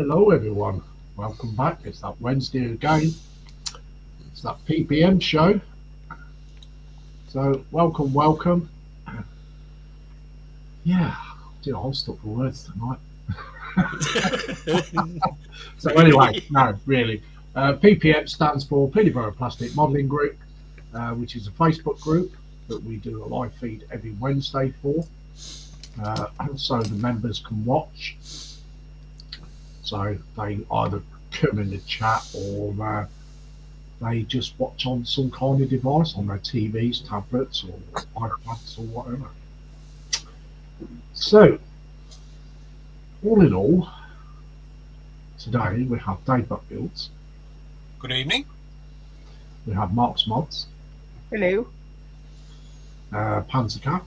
Hello, everyone. Welcome back. It's that Wednesday again. It's that PPM show. So, welcome. Yeah, I'll stop for words tonight. So, anyway, no, really. PPM stands for Peterborough Plastic Modelling Group, which is a Facebook group that we do a live feed every Wednesday for. And so the members can watch. So they either come in the chat or they just watch on some kind of device on their TVs, tablets, or iPads or whatever. So, all in all, today we have Dave Buckfields. Good evening. We have Mark's Mods. Hello. Panzer Cat.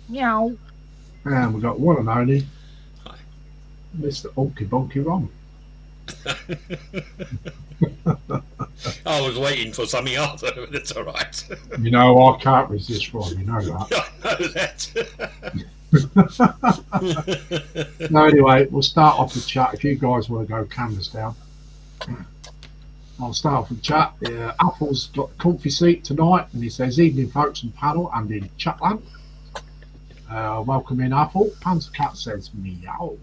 Meow. And we've got one and only Mr. Unky Bunky Ron. I was waiting for something else, but it's all right. You know, I can't resist Ron, you know that. I know that. No, anyway, we'll start off the chat. If you guys want to go cameras down, I'll start off with chat. Apple's got the comfy seat tonight, and he says, evening folks and panel and in chatland. Welcome in, Apple. Panzer Cat says, meow.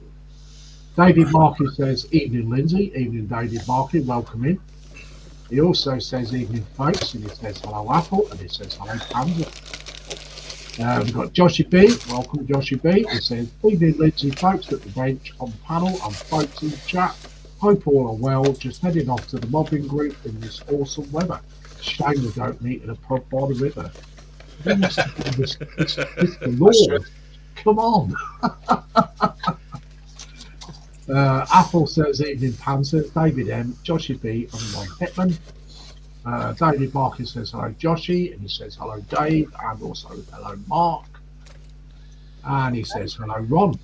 David Markey says, evening, Lindsay. Evening, David Markey. Welcome in. He also says, evening, folks. And he says, hello, Apple. And he says, hello, Panzer. We've got Joshy B. Welcome, Joshy B. He says, evening, Lindsay, folks at the bench, on the panel, and folks in the chat. Hope all are well. Just heading off to the mobbing group in this awesome weather. Shame we don't meet in a pub by the river. It's the Lord. Come on. Apple says, evening, Panzer. David M. Joshy B. and Ron Hetman. David Marcus says, hello, Joshy. And he says, hello, Dave. And also, hello, Mark. And he says, hello, Ron.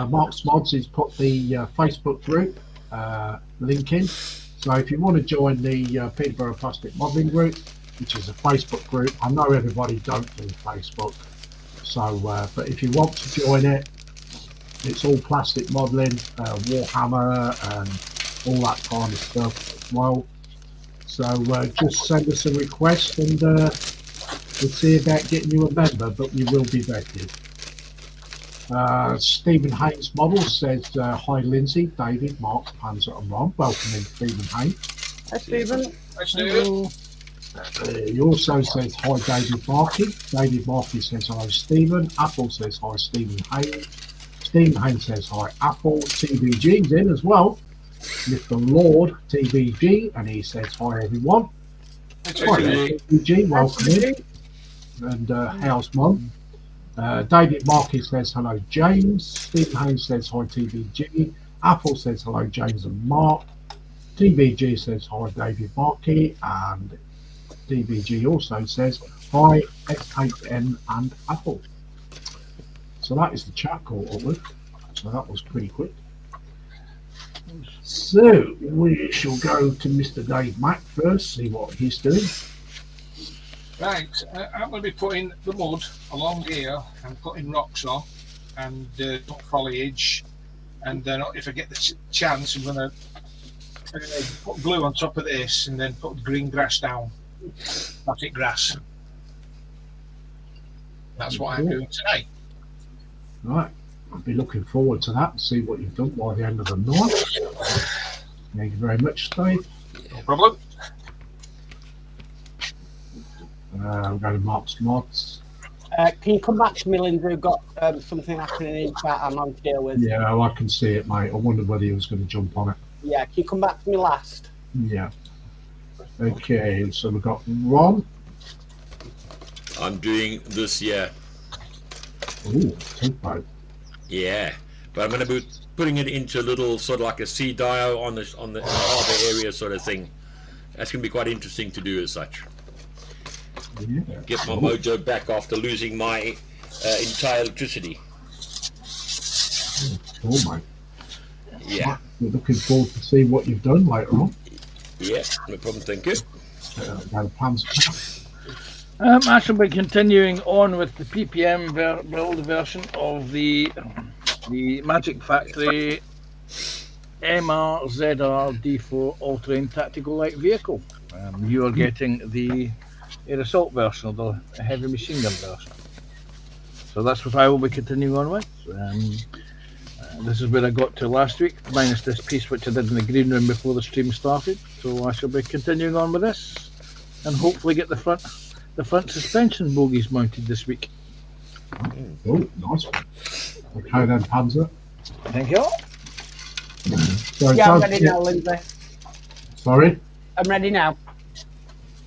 Mark's Mods has put the Facebook group link in. So if you want to join the Peterborough Plastic Modelling Group, which is a Facebook group, I know everybody don't do Facebook. So, but if you want to join it, it's all plastic modelling, Warhammer, and all that kind of stuff as well. So just send us a request, and we'll see about getting you a member, but you will be vetted. Stephen Haynes Model says, hi, Lindsay, David, Mark, Panzer, and Ron. Welcome in, Stephen Haynes. Hi, Stephen. Hi, Stephen. He also says, hi, David Markey. David Markey says, hello, Stephen. Apple says, hi, Stephen Haynes. Stephen Haynes says, hi, Apple. TBG's in as well. Mr. Lord TBG, and he says, hi, everyone. Hi, TBG, welcome in. And how's Mum? David Markey says, hello, James. Stephen Haynes says, hi, TBG. Apple says, hello, James and Mark. TBG says, hi, David Markey. And DBG also says, hi, S8N and Apple. So that is the chat call with. So that was pretty quick. So we shall go to Mr. Dave Mack first, see what he's doing. Right, I'm going to be putting the mud along here and putting rocks on and foliage. And then if I get the chance, I'm going to put glue on top of this and then put green grass down. Plastic grass. That's what I'm doing today. Right, I'll be looking forward to that and see what you've done by the end of the night. Thank you very much, Dave. No problem. We'll go to Mark's Mods. Can you come back to me, Lindsay? We've got something happening in chat I'm on to deal with. Yeah, I can see it, mate. I wondered whether he was going to jump on it. Yeah, can you come back to me last? Yeah. Okay, so we've got Ron. I'm doing this year. Ooh, tempo. Yeah, but I'm going to be putting it into a little sort of like a sea dio on the harbour area sort of thing. That's going to be quite interesting to do as such. Yeah. Get my mojo back after losing my entire electricity. Cool, mate. Yeah. We're looking forward to see what you've done later on. Yeah, no problem, thank you. I shall be continuing on with the PPM build version of the the Magic Factory MRZR D4 all-terrain tactical light vehicle. You are getting the air assault version, or the heavy machine gun version. So that's what I will be continuing on with. This is where I got to last week, minus this piece which I did in the green room before the stream started. So I shall be continuing on with this, and hopefully get the front suspension bogies mounted this week. Oh, nice one. Okay then, Panzer. Thank you. So Yeah, I'm don't ready forget- now, Lindsay. Sorry? I'm ready now.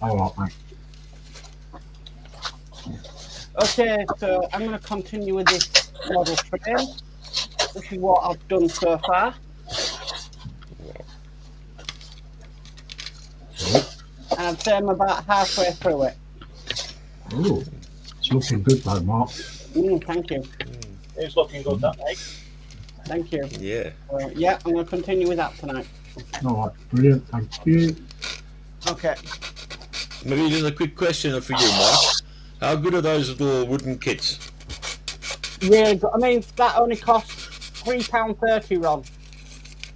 All right, mate. Okay, so I'm going to continue with this model frame. This is what I've done so far. And I'd say I'm about halfway through it. Oh, it's looking good though, Mark. Thank you. It's looking good, that mate. Thank you. Yeah. Yeah, I'm going to continue with that tonight. All right, brilliant. Thank you. Okay. Maybe just a quick question for you, Mark. How good are those little wooden kits? Really good. I mean, that only costs £3.30, Ron.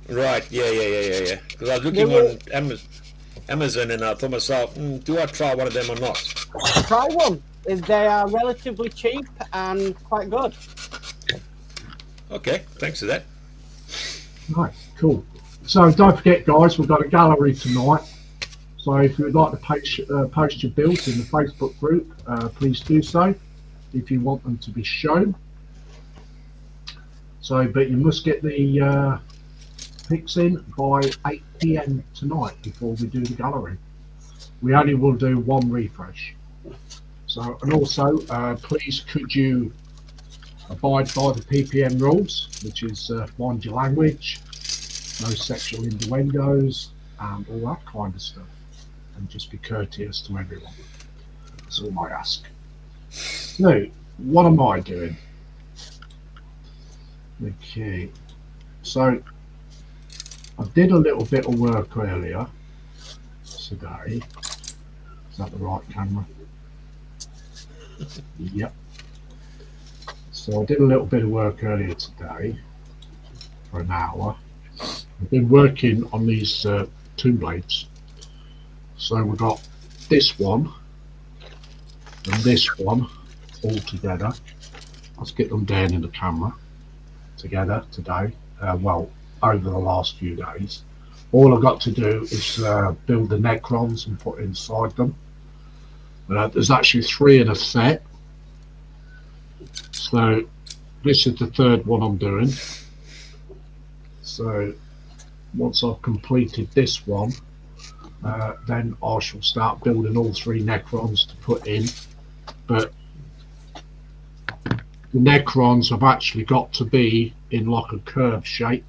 Right, yeah. Because I was looking They were- on Amazon and I thought myself, do I try one of them or not? Try one. They are relatively cheap and quite good. Okay, thanks for that. Nice, cool. So don't forget, guys, we've got a gallery tonight. So if you'd like to post your builds in the Facebook group, please do so if you want them to be shown. So, but you must get the pics in by 8 PM tonight before we do the gallery. We only will do one refresh. So, and also, please could you abide by the PPM rules, which is mind your language, no sexual innuendos, and all that kind of stuff. And just be courteous to everyone. That's all I ask. So, what am I doing? Okay, so I did a little bit of work earlier today. Is that the right camera? Yep. So I did a little bit of work earlier today for an hour. I've been working on these two blades. So we've got this one and this one all together. Let's get them down in the camera together today. Well, over the last few days. All I've got to do is build the Necrons and put inside them. There's actually 3 in a set. So this is the third one I'm doing. So once I've completed this one, then I shall start building all 3 Necrons to put in. But the Necrons have actually got to be in like a curved shape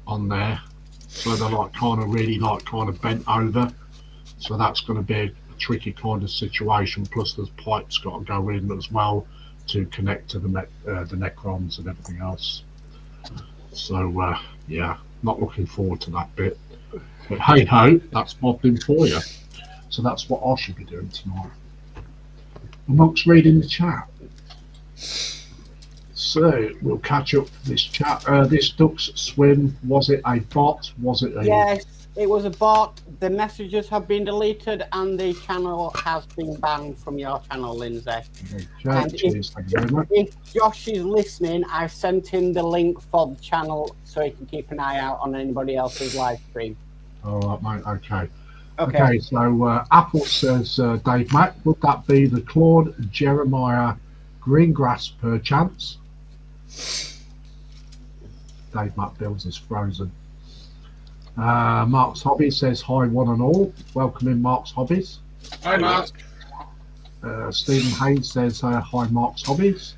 on there. So they're like kind of bent over. So that's going to be a tricky kind of situation. Plus there's pipes got to go in as well to connect to the Necrons and everything else. So yeah, not looking forward to that bit. But hey ho, that's mobbing for you. So that's what I should be doing tomorrow. Amongst reading the chat. So we'll catch up for this chat. This Ducks Swim, was it a bot? Was it a... Yes, it was a bot. The messages have been deleted and the channel has been banned from your channel, Lindsay. Okay, And cheers, thank you very much. If Josh is listening, I've sent him the link for the channel so he can keep an eye out on anybody else's live stream. All right, mate, okay. Okay. Okay, so Apple says, Dave Mack, would that be the Claude Jeremiah Greengrass per chance? Dave Mack Bills is frozen. Mark's Hobbies says, hi one and all. Welcome in Mark's Hobbies. Hi, Mark. Stephen Hayes says, hi Mark's Hobbies.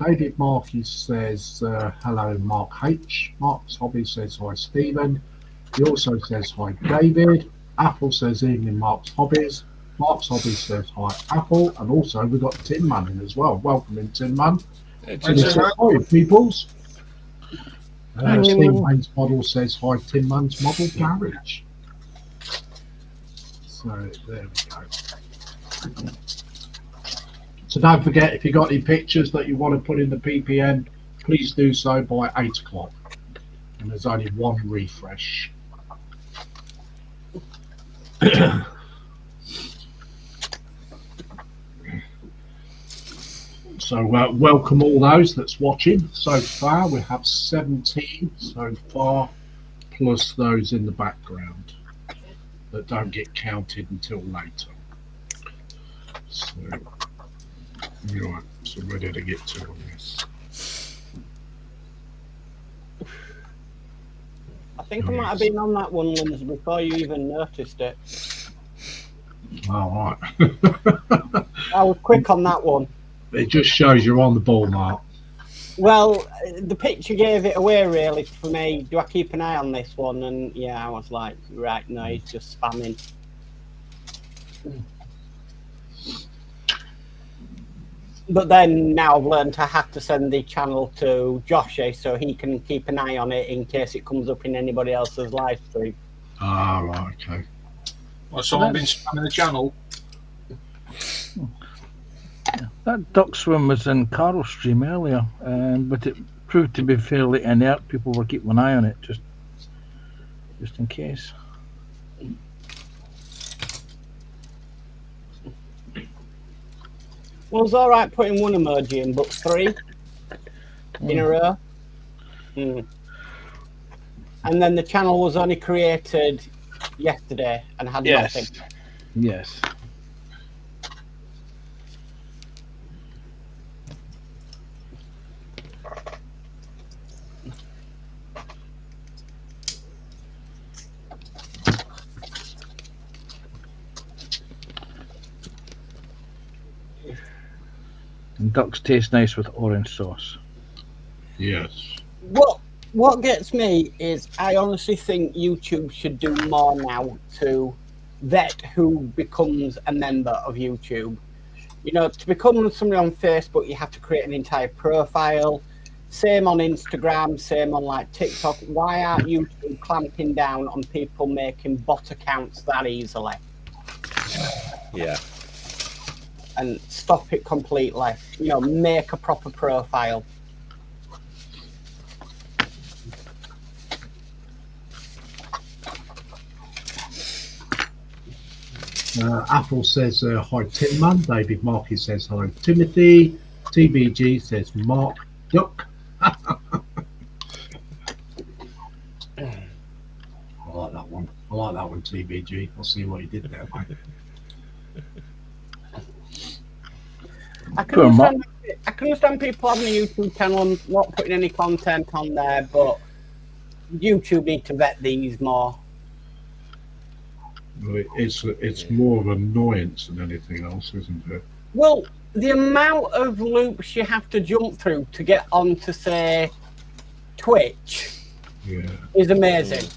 David Markey says, hello Mark H. Mark's Hobbies says, hi Stephen. He also says, hi David. Apple says, evening Mark's Hobbies. Mark's Hobbies says, hi Apple. And also we've got Tin Man in as well. Welcome in Tin Man. Thanks, And he says, man. hi peoples. Hi, Stephen Hayes Model says, hi Tin Man's Model Garage. So there we go. So don't forget, if you got any pictures that you want to put in the PPM please do so by 8 o'clock. And there's only one refresh. So welcome all those that's watching. So far we have 17 so far, plus those in the background that don't get counted until later. So, right, so where did I get to on this? I think I might have been on that one, Lindsay, before you even noticed it. All right. I was quick on that one. It just shows you're on the ball, Mark. Well, the picture gave it away, really, for me. Do I keep an eye on this one? And yeah, I was like, right, no, he's just spamming. But then now I've learned I have to send the channel to Joshy so he can keep an eye on it in case it comes up in anybody else's live stream. Ah, right, okay. Well, someone been spamming the channel. That duck swim was in Carol's stream earlier, but it proved to be fairly inert. People were keeping an eye on it just in case. Well, it's all right putting one emoji in, but 3 in a row. And then the channel was only created yesterday and had nothing. Yes. And ducks taste nice with orange sauce. Yes. What gets me is I honestly think YouTube should do more now to vet who becomes a member of YouTube. You know, to become somebody on Facebook, you have to create an entire profile. Same on Instagram, same on like TikTok. Why aren't YouTube clamping down on people making bot accounts that easily? Yeah. And stop it completely. You know, make a proper profile. Apple says hi Tin Man. David Markey says hello Timothy. TBG says Mark Duck. I like that one. I like that one, TBG. I'll see what he did there, mate. I can understand people having a YouTube channel and not putting any content on there, but YouTube need to vet these more. Well, it's more of annoyance than anything else, isn't it? Well, the amount of loops you have to jump through to get onto, say, Twitch is amazing.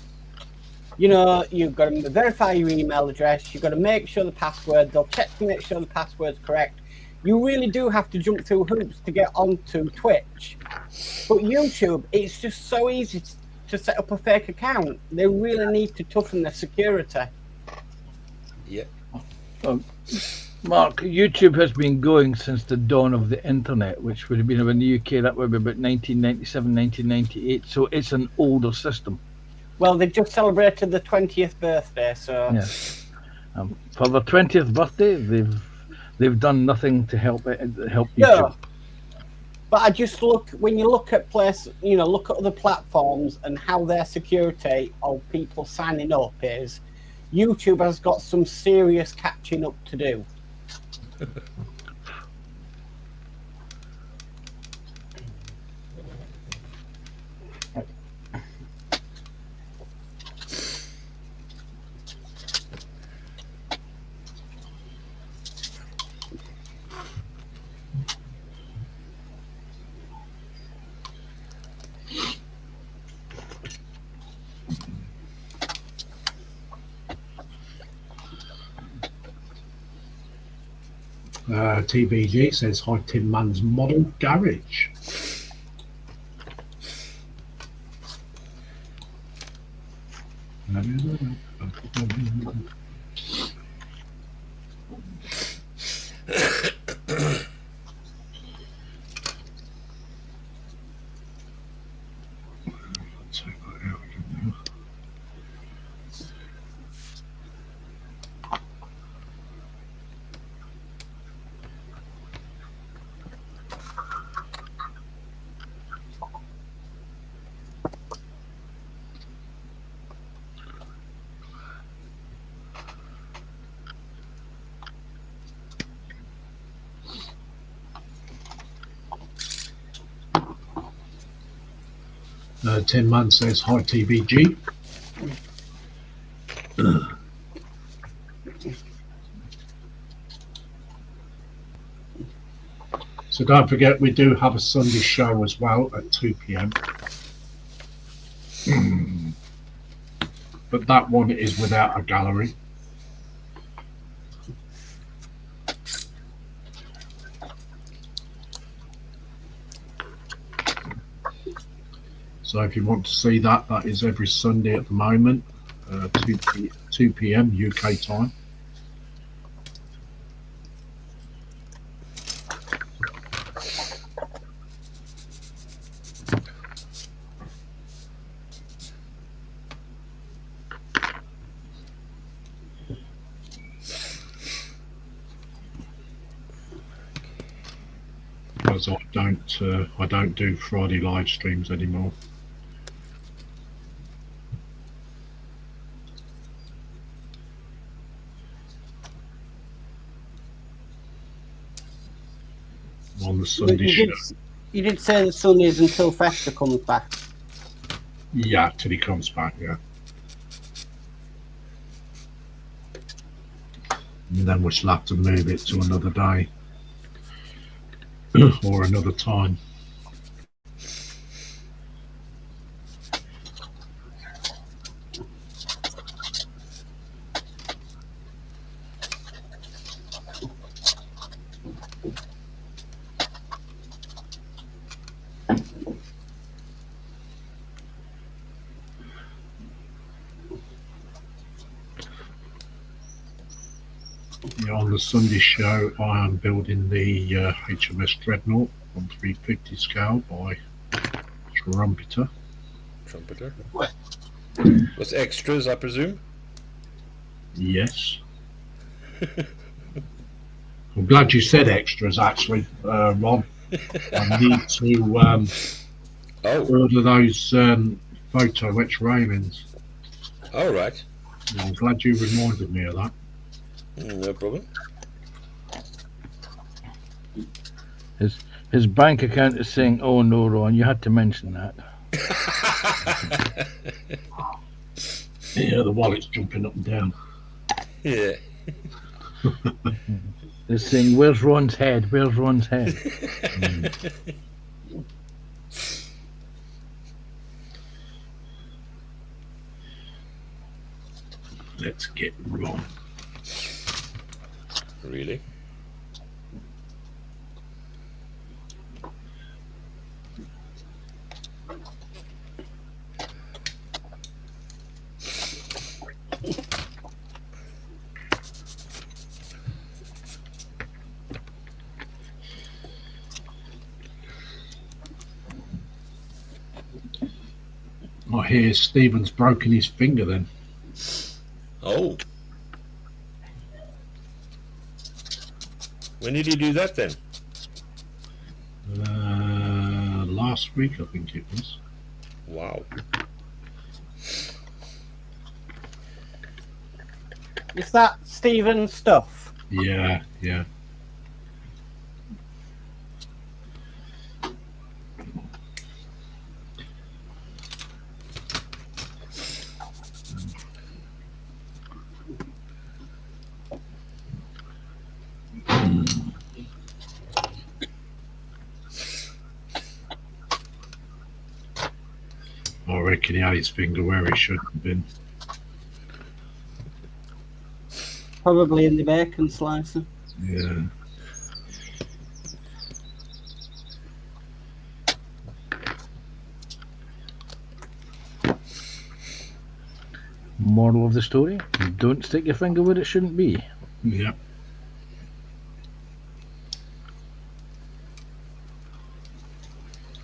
You know, you've got to verify your email address, you've got to make sure the password, they'll check to make sure the password's correct. You really do have to jump through hoops to get onto Twitch. But YouTube, it's just so easy to set up a fake account. They really need to toughen their security. Yeah. Mark, YouTube has been going since the dawn of the internet, which would have been in the UK, that would be about 1997, 1998. So it's an older system. Well, they've just celebrated the 20th birthday, so... Yes. For their 20th birthday, they've done nothing to help YouTube. Yeah. But I just look, when you look at look at other platforms and how their security of people signing up is, YouTube has got some serious catching up to do. TBG says hi Tin Man's Model Garage. Tin Man says hi TBG. So don't forget we do have a Sunday show as well at 2 p.m. But that one is without a gallery. So if you want to see that, that is every Sunday at the moment, 2 p.m. UK time. Because I don't do Friday live streams anymore. On the But Sunday show. you did say the Sundays until Fester comes back. Yeah, till he comes back, yeah. And then we'll have to move it to another day. Or another time. Yeah, on the Sunday show, I am building the HMS Dreadnought on 350 scale by Trumpeter. What? With extras, I presume. Yes. I'm glad you said extras, actually, Ron. I need to order those photo etch railings. All right. I'm glad you reminded me of that. No problem. His bank account is saying, "Oh no, Ron, you had to mention that." Yeah, the wallet's jumping up and down. Yeah. They're saying, "Where's Ron's head? Where's Ron's head?" Let's get Ron. Really? I hear Stephen's broken his finger then. Oh. When did he do that then? Last week, I think it was. Wow. Is that Stephen stuff? Yeah, yeah. I reckon he had his finger where it shouldn't have been. Probably in the bacon slicer. Yeah. Moral of the story: don't stick your finger where it shouldn't be. Yeah.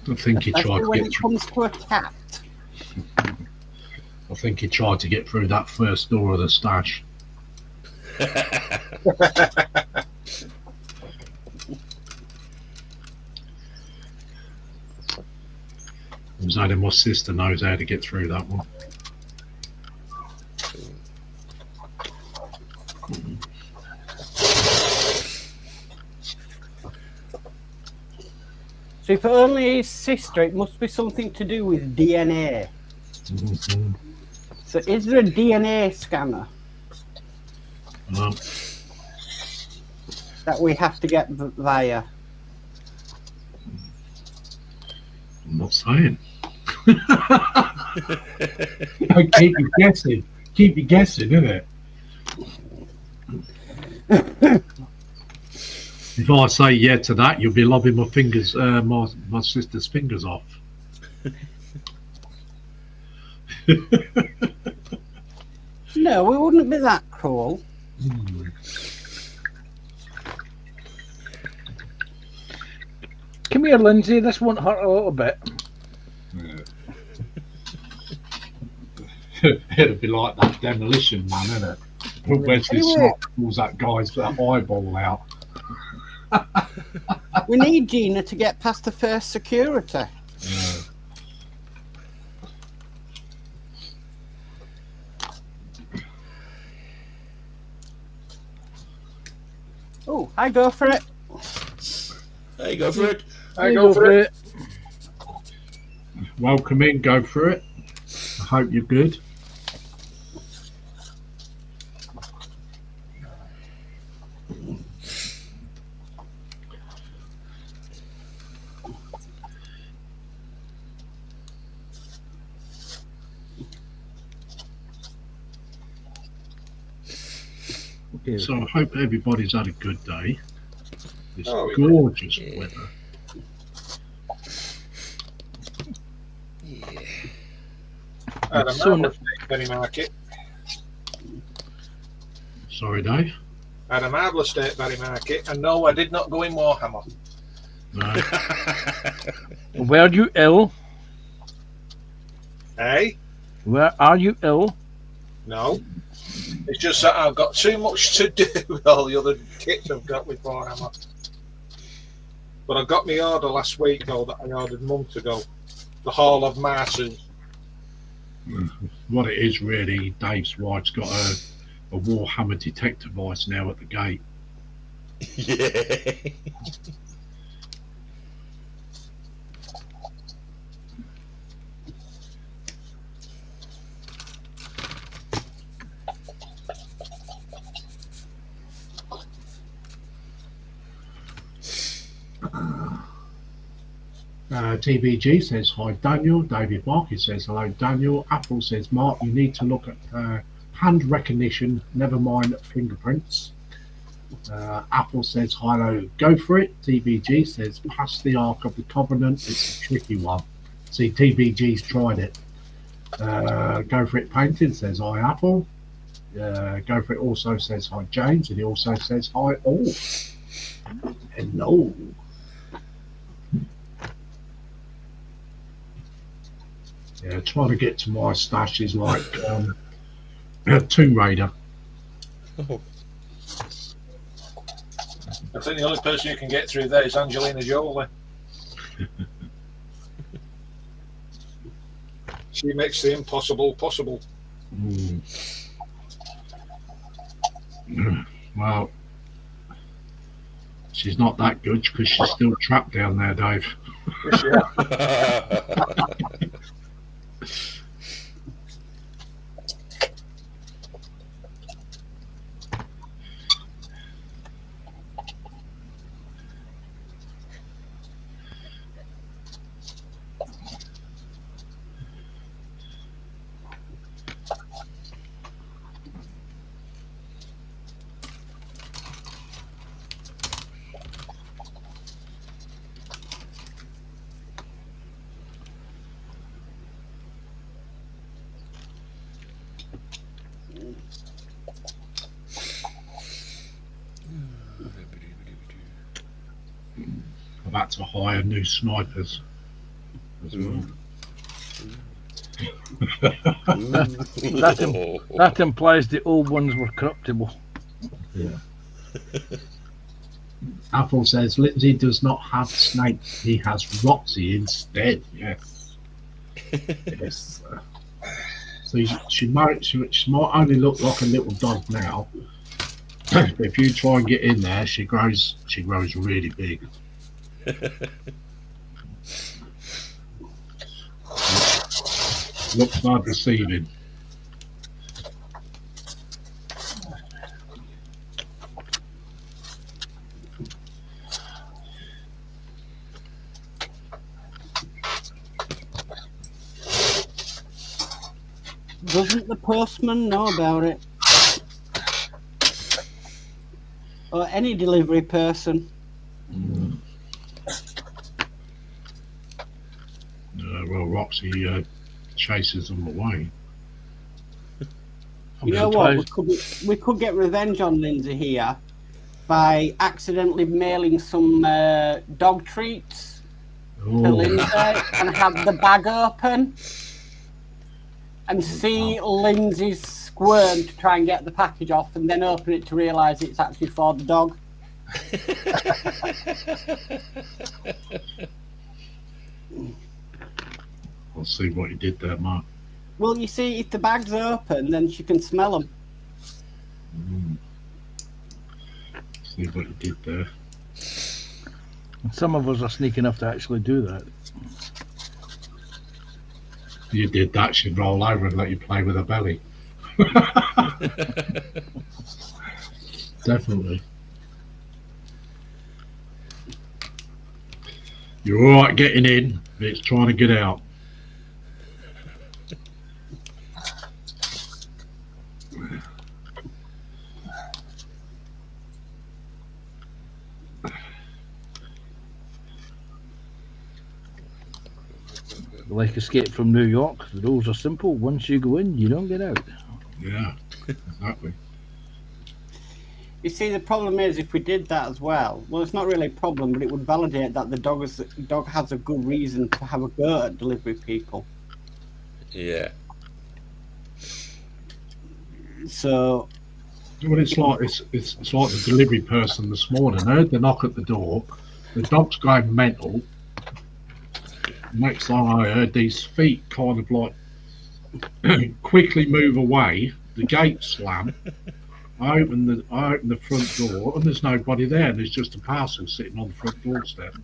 I think he tried Especially to when get it through. comes to a cat. I think he tried to get through that first door of the stash. It was only my sister knows how to get through that one. So if only his sister, it must be something to do with DNA. Mhm. So is there a DNA scanner that we have to get via? I'm not saying. Keep you guessing. Keep you guessing, isn't it? If I say yeah to that, you'll be lobbing my fingers, my sister's fingers off. No, we wouldn't be that cruel. Come here, Lindsay. This won't hurt a little bit. It'd be like that Demolition Man, isn't it? Wesley Anyway. Snipes pulls that guy's eyeball out. We need Gina to get past the first security. Oh, I go for it. Hey, go for it. I go for it. Welcome in, go for it. I hope you're good. Okay. So I hope everybody's had a good day. It's Oh, we gorgeous did. weather. I had a So marvellous day at Berry Market. Sorry, Dave. I had a marvellous day at Berry Market, and no, I did not go in Warhammer. No. Were you ill? Eh? Where are you ill? No. It's just that I've got too much to do with all the other kits I've got with Warhammer. But I got my order last week, though, that I ordered months ago. The Hall of Martyrs. What it is really, Dave's wife's got a Warhammer detector device now at the gate. Yeah. TBG says hi Daniel. David Markey says hello Daniel. Apple says Mark, you need to look at hand recognition, never mind fingerprints. Apple says hello, go for it. TBG says past the Ark of the Covenant, it's a tricky one. See, TBG's tried it. Go for it painting says hi Apple. Go for it also says hi James, and he also says hi all. Hello. Yeah, trying to get to my stash is like Tomb Raider. Oh, I think the only person who can get through there is Angelina Jolie. She makes the impossible possible. Mm. Well, she's not that good because she's still trapped down there, Dave. Yes, yeah. I've had to hire new snipers as well. That implies the old ones were corruptible. Apple says Lindsay does not have Snake, he has Roxy instead. Yes. Yes. So she might only look like a little dog now. But if you try and get in there, she grows really big. Looks like deceiving. Doesn't the postman know about it? Or any delivery person? Well, Roxy chases them away. You know what? We could get revenge on Lindsay here by accidentally mailing some dog treats to Lindsay and have the bag open and see Lindsay's squirm to try and get the package off, and then open it to realise it's actually for the dog. I'll see what you did there, Mark. Well, you see, if the bag's open, then she can smell them. See what you did there. Some of us are sneaky enough to actually do that. You did that, she'd roll over and let you play with her belly. Definitely. You're alright getting in, but it's trying to get out. Like Escape from New York, the rules are simple. Once you go in, you don't get out. Yeah, exactly. You see, the problem is if we did that as well, it's not really a problem, but it would validate that the dog has a good reason to have a go at delivery people. Yeah. So, Well, it's like it's like the delivery person this morning. I heard the knock at the door. The dog's going mental. Next time I heard these feet kind of like quickly move away. The gate slam. I open the front door and there's nobody there. There's just a parcel sitting on the front doorstep.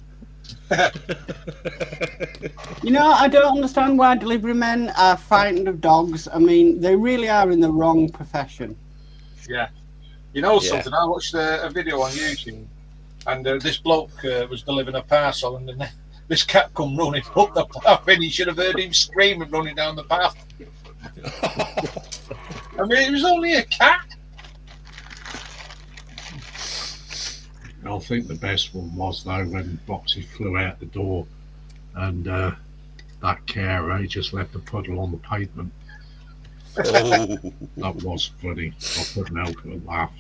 you know, I don't understand why delivery men are frightened of dogs. I mean, they really are in the wrong profession. Yeah. You know something? I watched a video on YouTube, and this bloke was delivering a parcel, and then this cat come running up the path, and you should have heard him screaming running down the path. I mean, it was only a cat. I think the best one was though when Roxy flew out the door, and that carer he just left a puddle on the pavement. Oh. That was funny. I couldn't help but laugh.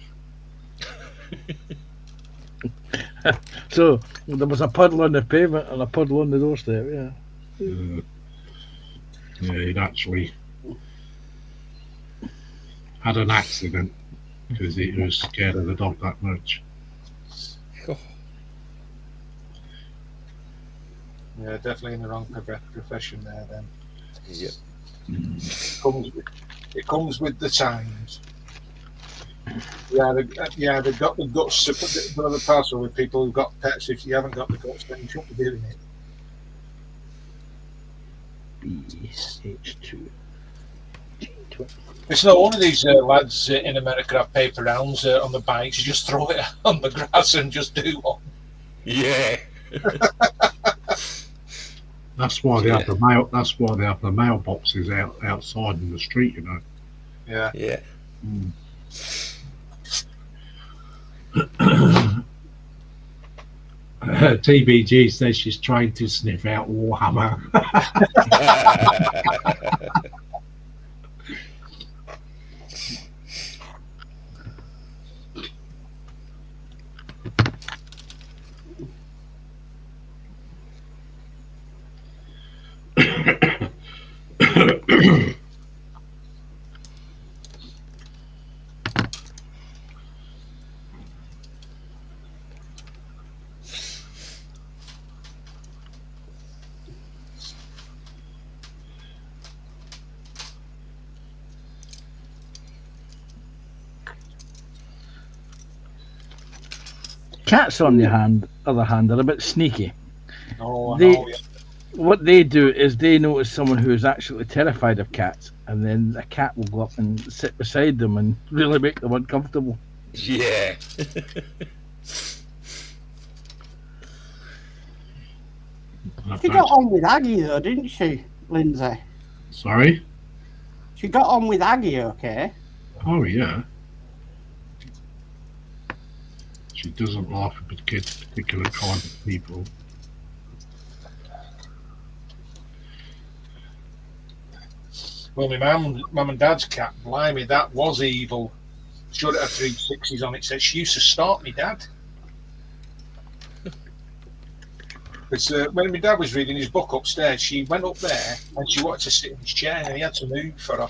So there was a puddle on the pavement and a puddle on the doorstep. Yeah. Yeah, he'd actually had an accident because he was scared of the dog that much. Yeah, definitely in the wrong profession there. Then Yep. it comes with the times. Yeah, they've got the guts to put the parcel with people who've got pets. If you haven't got the guts, then you shouldn't be doing it. BH2. It's not one of these lads in America have paper rounds on the bikes. You just throw it on the grass and just do one. Yeah. That's why they have the mail. That's why they have the mailboxes outside in the street. You know. Yeah. Yeah. TBG says she's trying to sniff out Warhammer. Cats, on the other hand, are a bit sneaky. Oh, They- I know, yeah. what they do is they notice someone who is actually terrified of cats, and then the cat will go up and sit beside them and really make them uncomfortable. Yeah. She got on with Aggie though, didn't she, Lindsay? Sorry? She got on with Aggie, okay? Oh, yeah. She doesn't like a particular kind of people. Well, my mum and dad's cat, blimey, that was evil. Showed it had 360s on it. Said she used to stalk me dad. Because when my dad was reading his book upstairs, she went up there and she wanted to sit in his chair, and he had to move for her.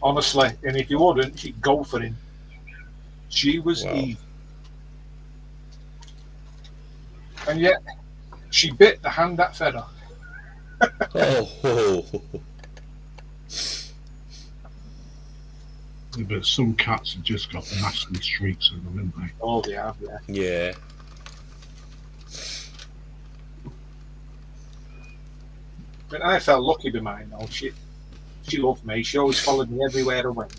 Honestly, and if he wouldn't, she'd go for him. She was Wow. evil. And yet, she bit the hand that fed her. Oh. Yeah, but some cats have just got nasty streaks in them, haven't they? Oh, they have, yeah. Yeah. But I felt lucky with mine, though. She loved me. She always followed me everywhere I went.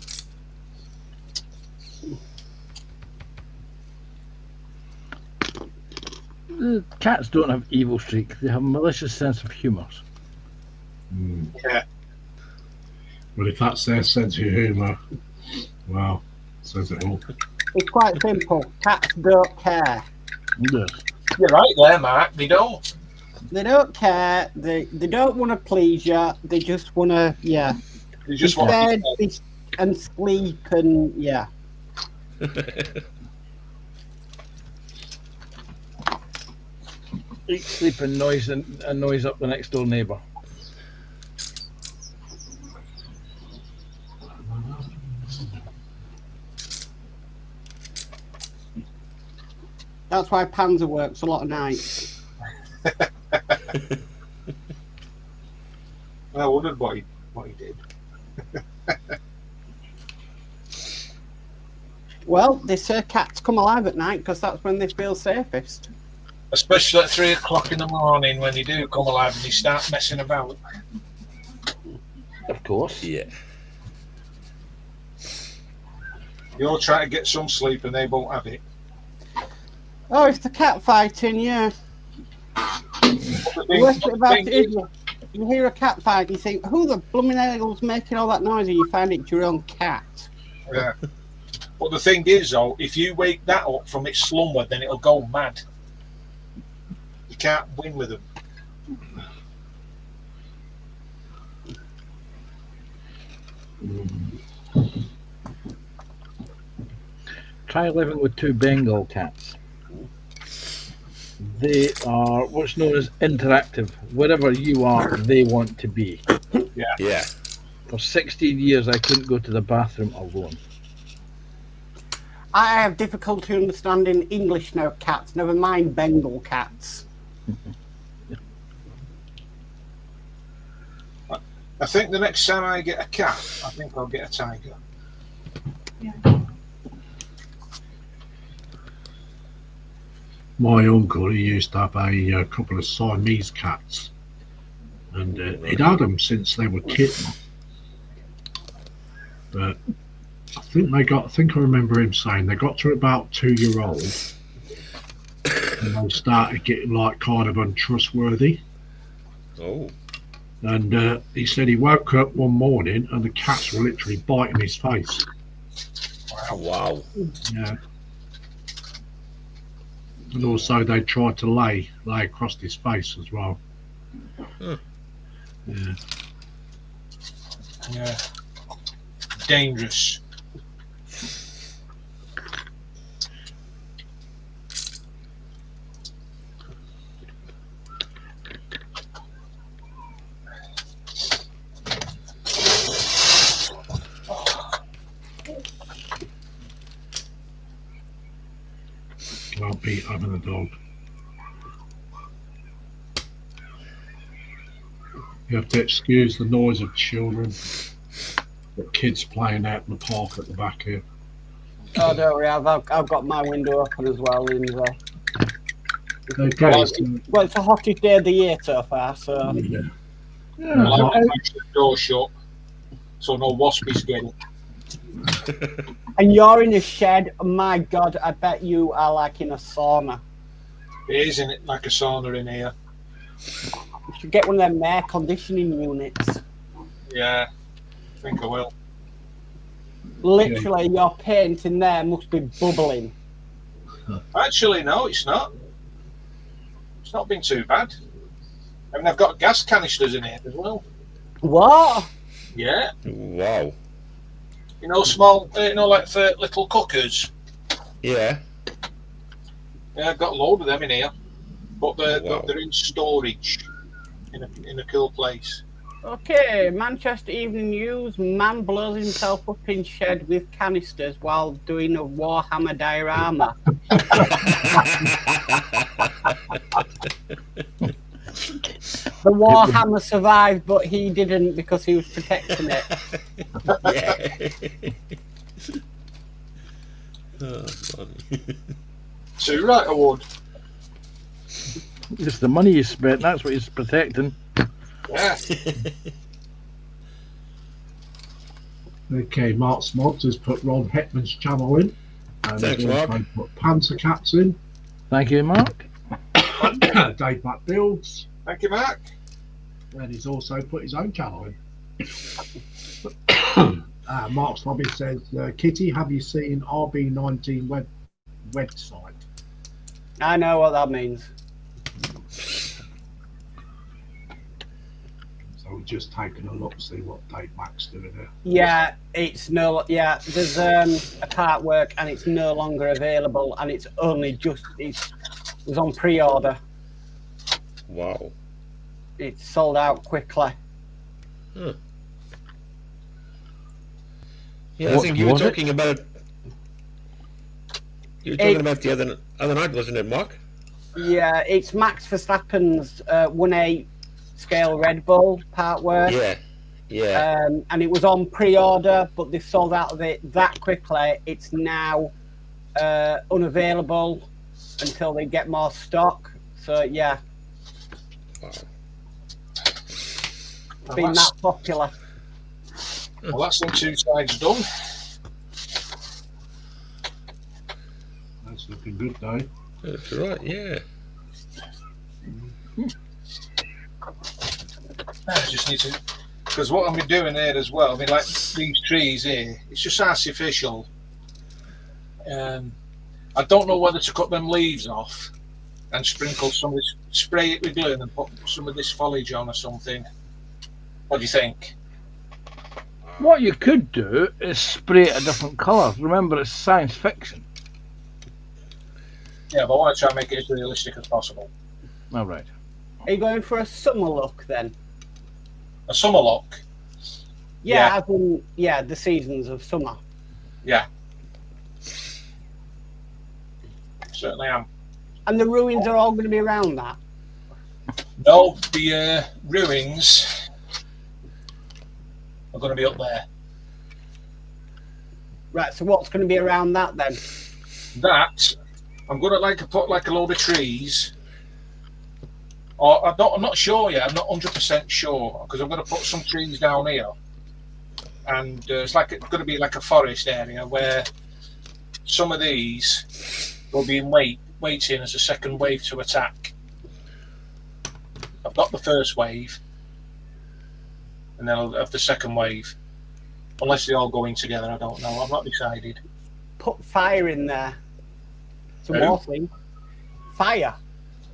Cats don't have evil streaks; they have a malicious sense of humour. Mm. Yeah. Well, if that's their sense of humour, well, says it all. It's quite simple. Cats don't care. Yes. You're right there, Mark. They don't. They don't care. They don't want to please you. They just want to, yeah, They be just want fed to be and sleep and, yeah. Eat, sleep, and noise up the next door neighbour. That's why Panzer works a lot of nights. I wondered what he did. Well, they say cats come alive at night because that's when they feel safest. Especially at 3 o'clock in the morning when they do come alive and they start messing about. Of course. Yeah. You all try to get some sleep and they won't have it. Oh, it's the cat fighting, yeah. The The worst bit about thing it is you hear a cat fight, you think, who the blooming hell's making all that noise, and you find it's your own cat. Yeah. But the thing is, though, if you wake that up from its slumber, then it'll go mad. You can't win with them. Try living with 2 Bengal cats. They are what's known as interactive. Wherever you are, they want to be. Yeah. For 16 years, I couldn't go to the bathroom alone. I have difficulty understanding English now cats, never mind Bengal cats. I think the next time I get a cat, I think I'll get a tiger. My uncle, he used to have a couple of Siamese cats, and he'd had them since they were kittens. But I think I remember him saying they got to about 2-year-old, and they started getting like kind of untrustworthy. Oh. And he said he woke up one morning and the cats were literally biting his face. Wow. Yeah. And also they tried to lay across his face as well. Huh. Yeah. Yeah. Dangerous. Can't beat having a dog. You have to excuse the noise of children. The kids playing out in the park at the back here. Oh, don't worry, I've got my window open as well, Lindsay. Okay. Well, So, Well, it's the hottest day of the year so far, so yeah. Yeah, I'll Mark- have the door shut so no waspies get it. and you're in a shed. My God, I bet you are like in a sauna. It is in it like a sauna in here. You should get one of them air conditioning units. Yeah, I think I will. Literally, your paint in there must be bubbling. Actually, no, it's not. It's not been too bad. I mean, I've got gas canisters in here as well. What? Yeah, Wow. you know, small, like for little cookers. Yeah. Yeah, I've got a load of them in here, but Wow. they're in storage in a cool place. Okay, Manchester Evening News. Man blows himself up in shed with canisters while doing a Warhammer diorama. The Warhammer survived, but he didn't because he was protecting it. Yeah. Oh, funny. So right, I would. it's the money you spent. That's what he's protecting. Yeah, Okay, Mark Smoggs has put Ron Hetman's channel in. And Thanks, he's also Mark. put Panzer Cats in. Thank you, Mark. Dave Matt Builds. thank you, Mark. And he's also put his own channel in. Mark Smobby says, Kitty, have you seen RB19 website? I know what that means. So we're just taking a look, see what Dave Mack's doing there. Yeah, it's no. Yeah, there's a part work and it's no longer available, and it's only just it was on pre-order. Wow. It's sold out quickly. Yeah, I What think you were was it? talking about. You were talking about the other night, wasn't it, Mark? Yeah, it's Max Verstappen's 1/8 scale Red Bull part work. Yeah. Yeah. And it was on pre-order, but they sold out of it that quickly. It's now unavailable until they get more stock. So yeah, Wow. it's Well, been that's, that popular. well, that's them two sides done. That's looking good, Dave. That's right. Yeah. I just need to, because what I'm doing here as well, I mean, like these trees here, it's just artificial. I don't know whether to cut them leaves off and sprinkle some of this, spray it with glue and put some of this foliage on or something. What do you think? What you could do is spray it a different colour. Remember, it's science fiction. Yeah, but I want to try and make it as realistic as possible. All right. Are you going for a summer look then? A summer look. Yeah, Yeah. I've been, yeah, the seasons of summer. Yeah. Certainly am. And the ruins are all going to be around that. No, the ruins are going to be up there. Right, so what's going to be around that then? That I'm going to put like a load of trees. Or I'm not sure yet. I'm not 100% sure because I'm going to put some trees down here, and it's going to be like a forest area where some of these will be in waiting as a second wave to attack. I've got the first wave, and then I'll have the second wave, unless they all go in together. I don't know. I've not decided. Put fire in there. It's a Who? more thing. Fire.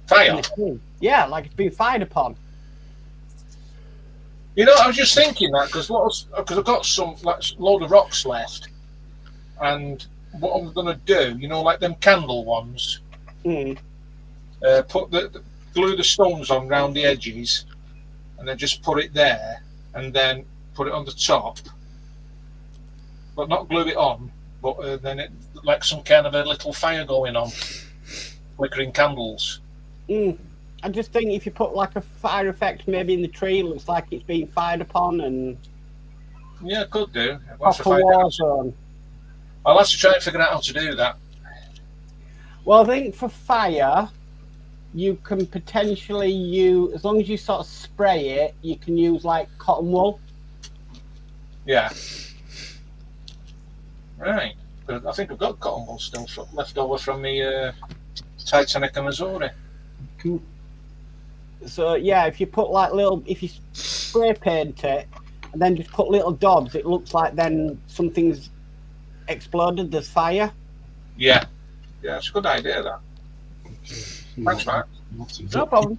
in Fire. the tree. Yeah, like it's been fired upon. You know, I was just thinking that because I've got some load of rocks left, and what I'm going to do, you know, like them candle ones, Mm. glue the stones on round the edges, and then just put it there, and then put it on the top, but not glue it on, but then it like some kind of a little fire going on, flickering candles. Mm. I just think if you put like a fire effect maybe in the tree, it looks like it's being fired upon and Yeah, could do. I'll have to proper find war out. zone. I'll have to try and figure out how to do that. Well, I think for fire, you can potentially use, as long as you sort of spray it, you can use like cotton wool. Yeah. Right. But I think I've got cotton wool still left over from the Titanic and Missouri. Cool. So yeah, if you put like if you spray paint it and then just put little dots, it looks like then something's exploded. There's fire. Yeah. Yeah, it's a good idea, that. Thanks, Mark. No problem.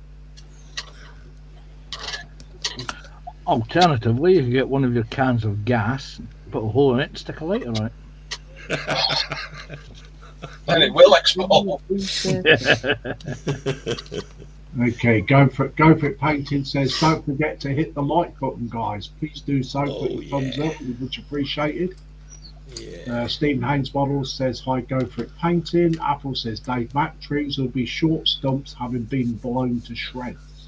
Alternatively, you can get one of your cans of gas, put a hole in it, and stick a lighter on it. And it will explode. Okay, go for it. Painting says, don't forget to hit the like button, guys. Please do so. Put your thumbs up, much appreciated. Yeah. Stephen Haynes Models says, hi, go for it. Painting. Apple says, Dave Mack, trees will be short stumps having been blown to shreds.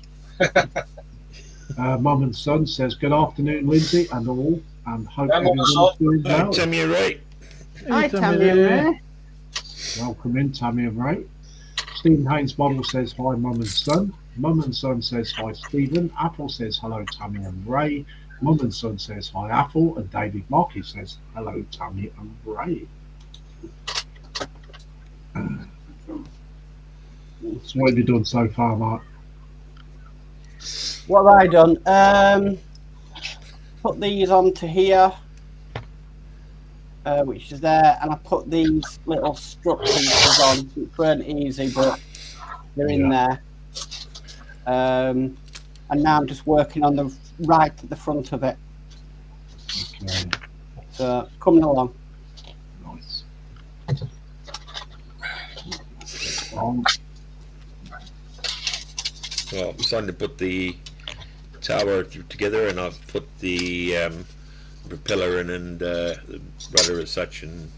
Mum and Son says, good afternoon, Lindsay and all, and hope everyone's doing well. Tammy, you're right. Hi, Tammy and Ray. Welcome in, Tammy and Ray. Stephen Haynes Model says, hi, Mum and Son. Mum and Son says, hi, Stephen. Apple says, hello, Tammy and Ray. Mum and Son says, hi, Apple. And David Markey says, hello, Tammy and Ray. So what have you done so far, Mark? What have I done? Put these onto here, which is there, and I put these little strut pieces on, which weren't easy, but they're in there. And now I'm just working on the right at the front of it. Okay, So coming along. nice. Well, I'm starting to put the tower together, and I've put the propeller in and the rudder as such, and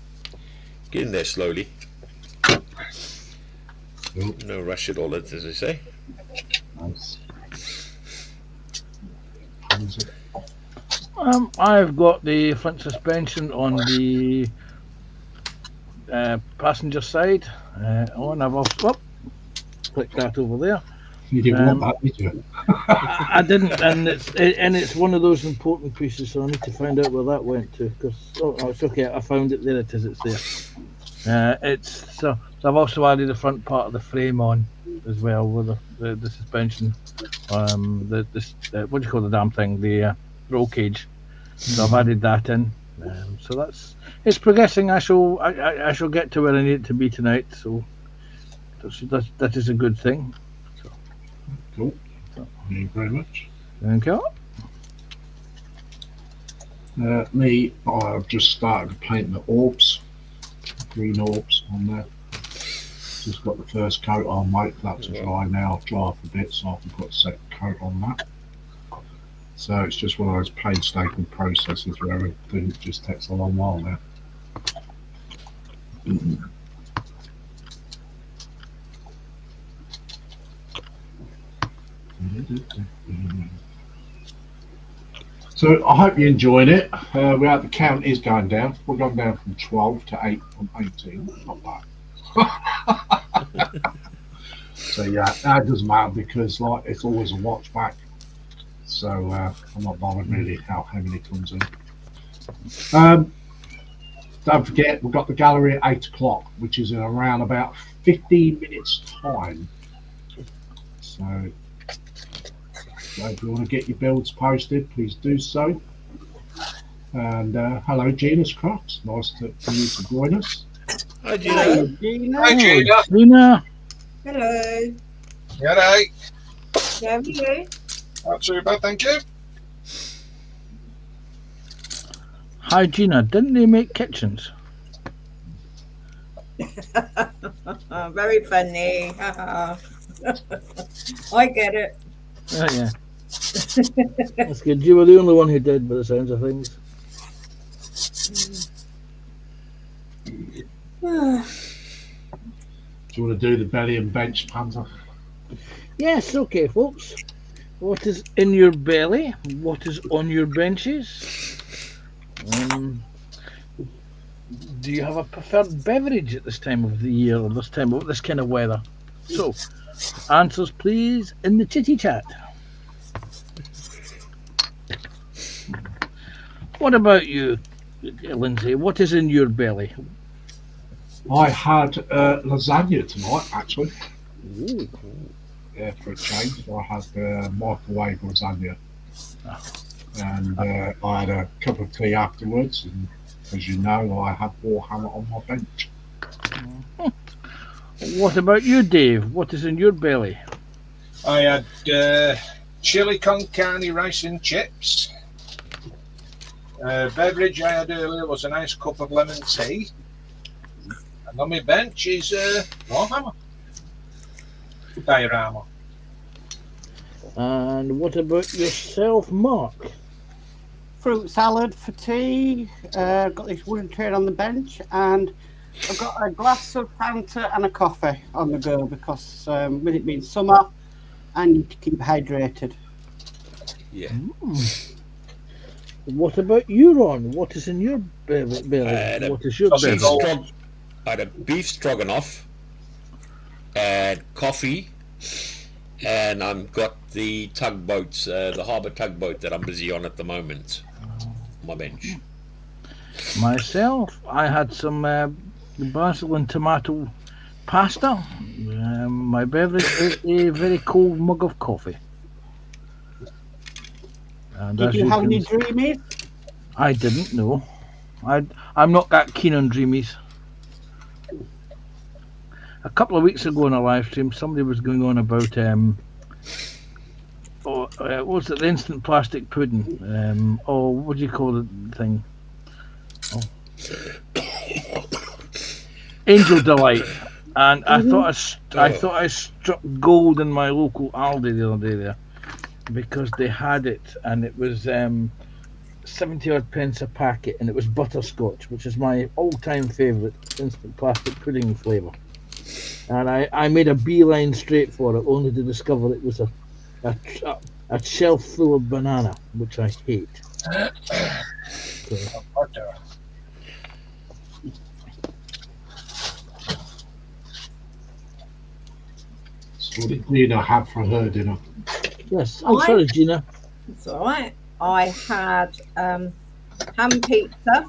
getting there slowly. Cool. No rush at all, as I say. Nice. I've got the front suspension on the passenger side on. I've also clicked that over there. You didn't want that, did you? I didn't, and it's one of those important pieces, so I need to find out where that went to. Because it's okay, I found it. There it is. It's there. It's so I've also added the front part of the frame on as well with the suspension. What do you call the damn thing? The roll cage. So I've added that in. So it's progressing. I shall get to where I need it to be tonight. So that is a good thing. Cool. Thank you very much. Thank you. Me, I've just started painting the orbs, green orbs on there. Just got the first coat on, wait for that to dry now. I've dried a bit so I can put a second coat on that. So it's just one of those painstaking processes where everything just takes a long while now. So I hope you're enjoying it. The count is going down. We're going down from 12 to 8 from 18. Not bad. So yeah, that doesn't matter because like it's always a watch back. So I'm not bothered really how many comes in. Don't forget we've got the gallery at 8 o'clock, which is in around about 15 minutes time. So if you want to get your builds posted, please do so. And hello, Gina's Crafts. Nice for you to join us. Hi, Gina. Hi, Gina. Hi, Gina. Gina. Hello. You all right? How are you? Not too bad, thank you. Hi, Gina. Didn't they make kitchens? Very funny. I get it. Oh, yeah. That's good. You were the only one who did, by the sounds of things. Do you want to do the belly and bench, Panzer? Yes, okay, folks. What is in your belly? What is on your benches? Do you have a preferred beverage at this time of the year or this kind of weather? So, Answers, please, in the chitty chat. What about you, Lindsay? What is in your belly? I had lasagna tonight, actually. Ooh. Yeah, for a change. I had microwave lasagna. And I had a cup of tea afterwards. And as you know, I had Warhammer on my bench. What about you, Dave? What is in your belly? I had chili con carne rice and chips. Beverage I had earlier was a nice cup of lemon tea. And on my bench is Warhammer. Diorama. And what about yourself, Mark? Fruit salad for tea. Got this wooden tray on the bench, and I've got a glass of Fanta and a coffee on the go because with it being summer, I need to keep hydrated. Yeah. What about you, Ron? What is in your belly? What is your sausage belly? roll. I had a beef stroganoff, and coffee, and I've got the tugboats, the harbour tugboat that I'm busy on at the moment. On my bench. Myself, I had some basil and tomato pasta. My beverage is a very cold mug of coffee. And Did as you have can any see- dreamies? I didn't know. I'm not that keen on dreamies. A couple of weeks ago on a live stream, somebody was going on about what was it, the instant plastic pudding? What do you call the thing? Angel Delight. And I thought I struck gold in my local Aldi the other day there, because they had it, and it was 70 odd pence a packet, and it was butterscotch, which is my all-time favourite instant plastic pudding flavour. And I made a beeline straight for it, only to discover it was a shelf full of banana, which I hate. So, Butter. So what did Nina have for her dinner? yes. Oh, sorry, Gina. It's all right. I had ham pizza.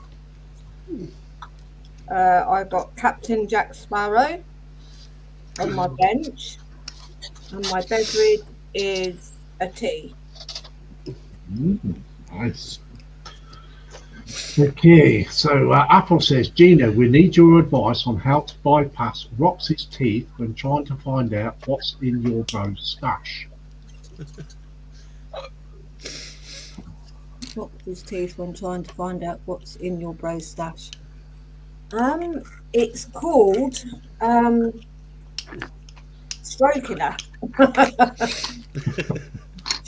I got Captain Jack Sparrow on my bench, and my beverage is a tea. Nice. Okay, so Apple says, Gina, we need your advice on how to bypass Roxy's teeth when trying to find out what's in your bow stash. Fox's teeth when trying to find out what's in your bro stash. It's called stroking her.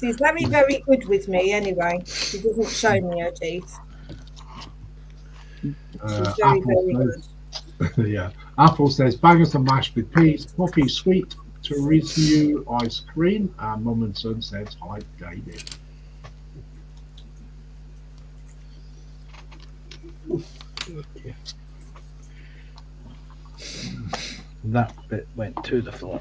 She's very, very good with me anyway. She doesn't show me her teeth. She's very, very good. Yeah, Apple says, bangers and mash with peas, coffee, sweet Teresiu ice cream. And Mum and Son says, hi, David. That bit went to the floor.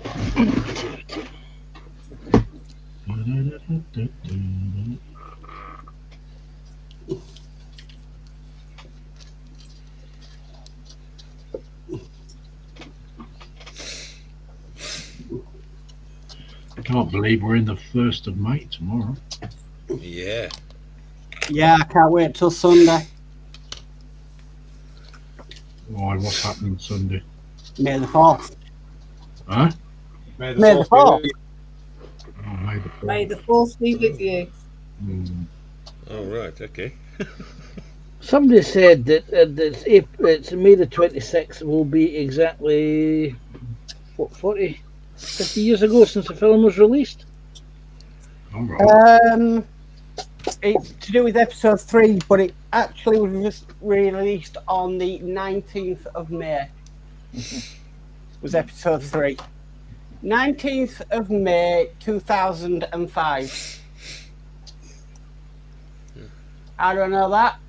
I can't believe we're in the 1st of May tomorrow. Yeah. Yeah, I can't wait till Sunday. Why, what's happening Sunday? May the 4th. Huh? May May the 4th. Oh, May the 4th. May the force be with you. Mm. Oh, right. Okay. Somebody said that it's May the 26th will be exactly, what, 50 years ago since the film was released. All right. It's to do with episode 3, but it actually was just released on the 19th of May. Was episode 3. 19th of May 2005. How do I know that?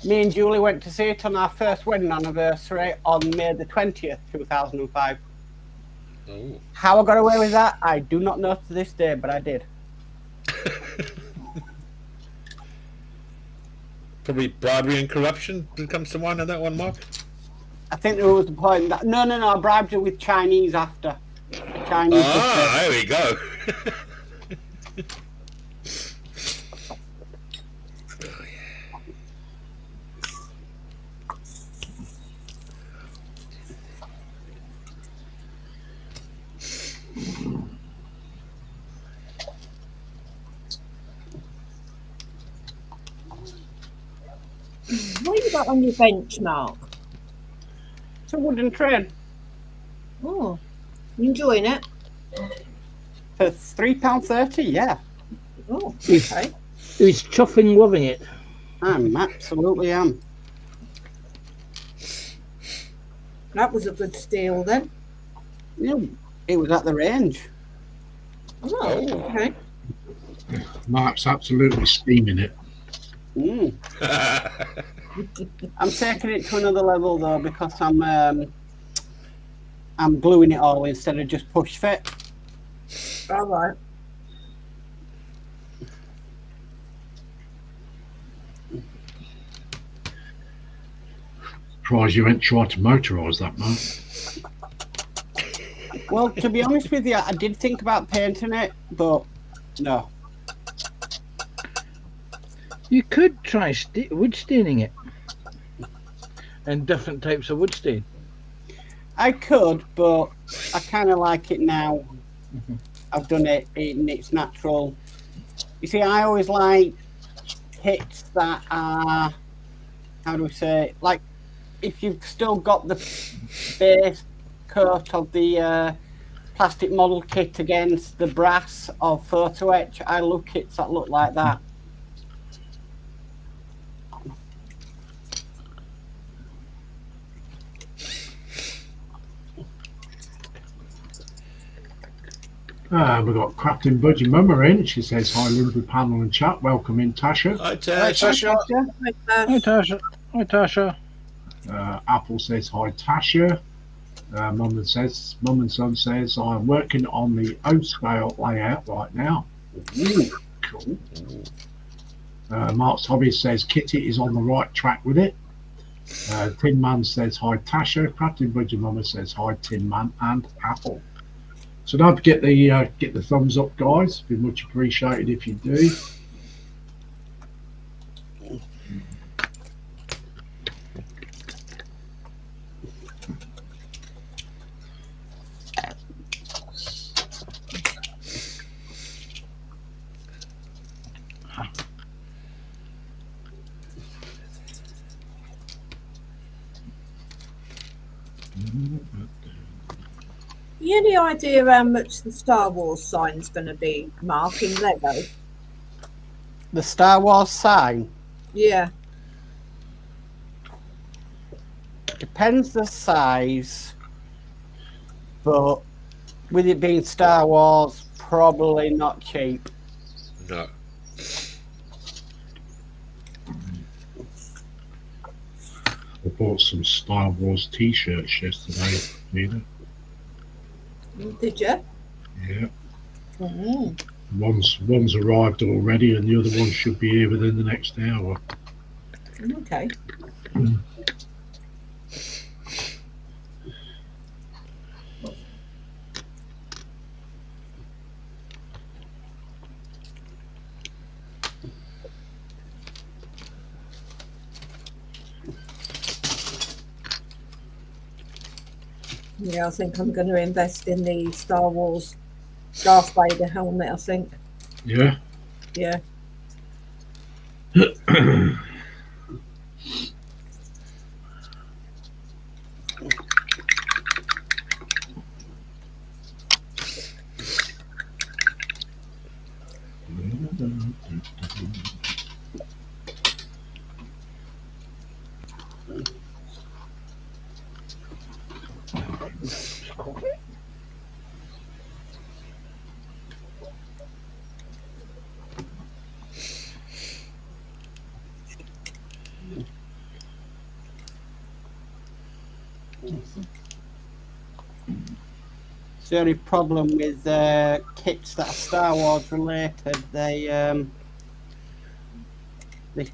Me and Julie went to see it on our first wedding anniversary on May the 20th, 2005. Oh. How I got away with that, I do not know to this day, but I did. Probably bribery and corruption comes to mind on that one, Mark. I think there was a point that no, I bribed her with Chinese after. Chinese. Ah, there we go. What have you got on your bench, Mark? It's a wooden train Oh, you enjoying it? for £3.30. Yeah, Oh, okay. He's chuffing loving it. I'm absolutely am. That was a good steal then. Yeah, it was at the range. Oh, okay. Mark's absolutely steaming it. Mm. I'm taking it to another level though because I'm gluing it all instead of just push fit. All right. Surprised you ain't tried to motorise that, Mark. Well, to be honest with you, I did think about painting it, but no. You could try wood staining it, and different types of wood stain. I could, but I kind of like it now. I've done it in its natural. You see, I always like hits that are, how do we say, like if you've still got the base coat of the plastic model kit against the brass of photo etch. I love kits that look like that. We've got Crafting Budgie Mummer in. She says, hi, Lindsay, panel and chat. Welcome in, Tasha. Hi, Hi, Tash. Tasha. Hi Tasha. Hi Tasha. Apple says, hi, Tasha. Mum and Son says, I'm working on the O-scale layout right now. Ooh, cool. Mark's Hobby says, Kitty is on the right track with it. Tin Man says, hi, Tasha. Crafting Budgie Mummer says, hi, Tin Man and Apple. So don't forget the get the thumbs up, guys. Be much appreciated if you do. Any idea how much the Star Wars sign's going to be, Mark, in Lego? The Star Wars sign Yeah. depends the size, but with it being Star Wars, probably not cheap. No. I bought some Star Wars t-shirts yesterday, Nina. Did you? Yeah. Mm. One's arrived already and the other one should be here within the next hour. Okay. Yeah, I think I'm going to invest in the Star Wars Darth Vader helmet, I think. Yeah. Yeah. It's the only problem with kits that are Star Wars related. They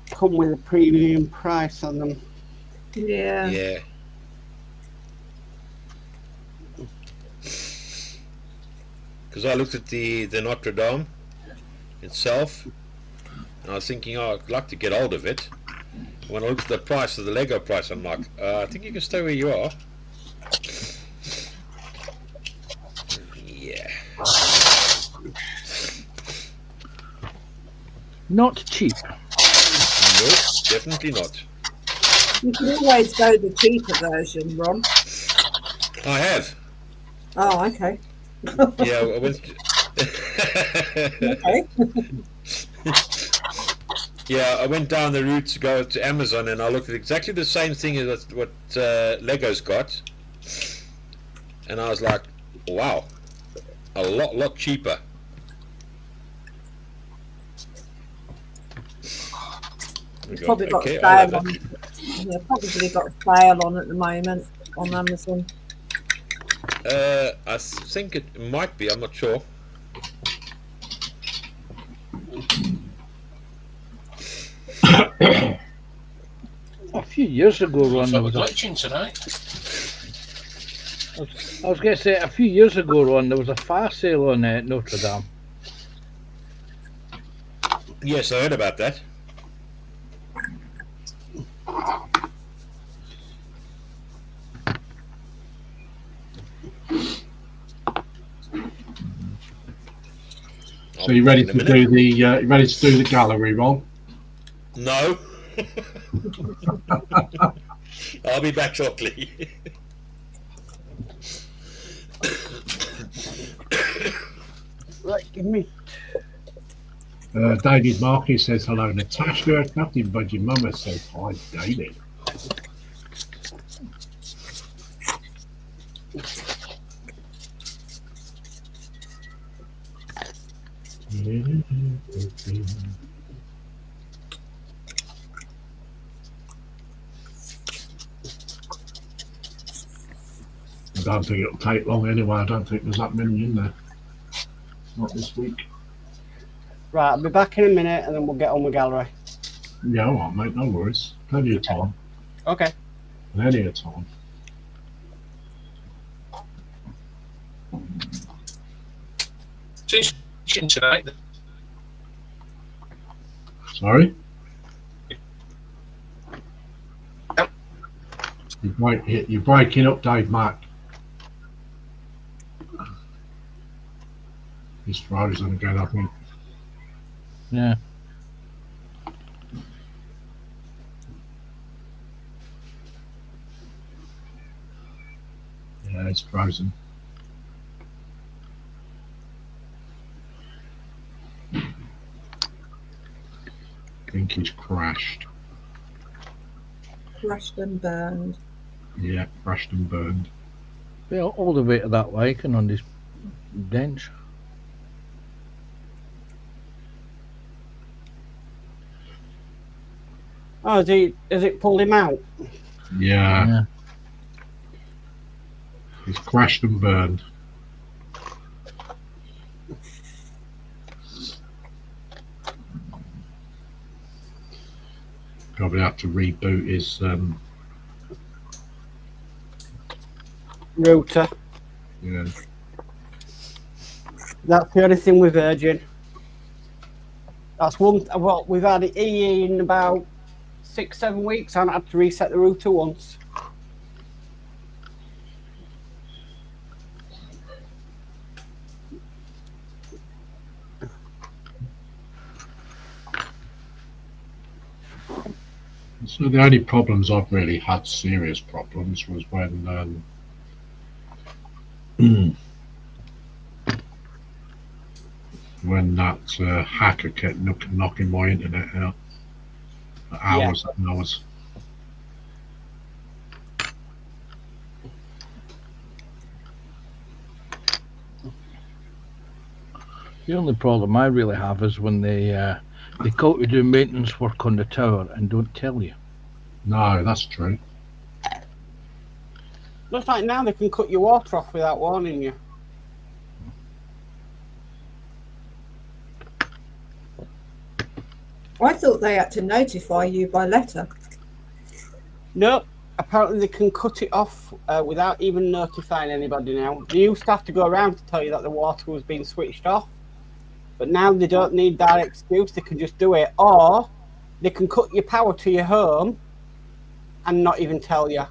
come with a premium price on them. Yeah. Yeah. Because I looked at the Notre Dame itself, and I was thinking, oh, I'd like to get hold of it. When I looked at the price of the Lego price, I'm like, I think you can stay where you are. Yeah. Not cheap. No, definitely not. You can always go the cheaper version, Ron. I have. Oh, okay. Yeah, I went. Okay. Yeah, I went down the route to go to Amazon, and I looked at exactly the same thing as what Lego's got, and I was like, wow, a lot cheaper. It's probably got Okay, a I'll have sale on. it. Yeah, probably got a sale on at the moment on Amazon. I think it might be. I'm not sure. A few years ago, Ron, So there we're was a, glitching tonight. I was going to say, a few years ago, Ron, there was a fire sale on Notre Dame. Yes, I heard about that. So you ready In a to minute. do the gallery, Ron? No. I'll be back shortly. Right, give me. David Markey says hello, Natasha. Captain Budgie Mama says hi, David. I don't think it'll take long anyway. I don't think there's that many in there. Not this week. Right, I'll be back in a minute, and then we'll get on with gallery. Yeah, all right, mate. No worries. Plenty of time. Okay. Plenty of time. Since glitching tonight, Sorry? Yep. You're breaking up, Dave Mack. He's frozen again, I think. Yeah. Yeah, it's frozen. I think he's crashed. Crashed and burned. Yeah, crashed and burned. Well, all the way to that Lycan on this bench. Oh, has it pulled him out? Yeah, Yeah. he's crashed and burned. Probably have to reboot his Router. yeah. That's the only thing with Virgin. That's one. Well, we've had it EE in about 6-7 weeks. I haven't had to reset the router once. So the only problems I've really had, serious problems, was when when that hacker kept knocking my internet out for hours and hours. The only problem I really have is when they call you to do maintenance work on the tower and don't tell you. No, that's true. Looks like now they can cut your water off without warning you. I thought they had to notify you by letter. Nope. Apparently they can cut it off without even notifying anybody now. They used to have to go around to tell you that the water was being switched off. But now they don't need that excuse. They can just do it. Or they can cut your power to your home and not even tell you.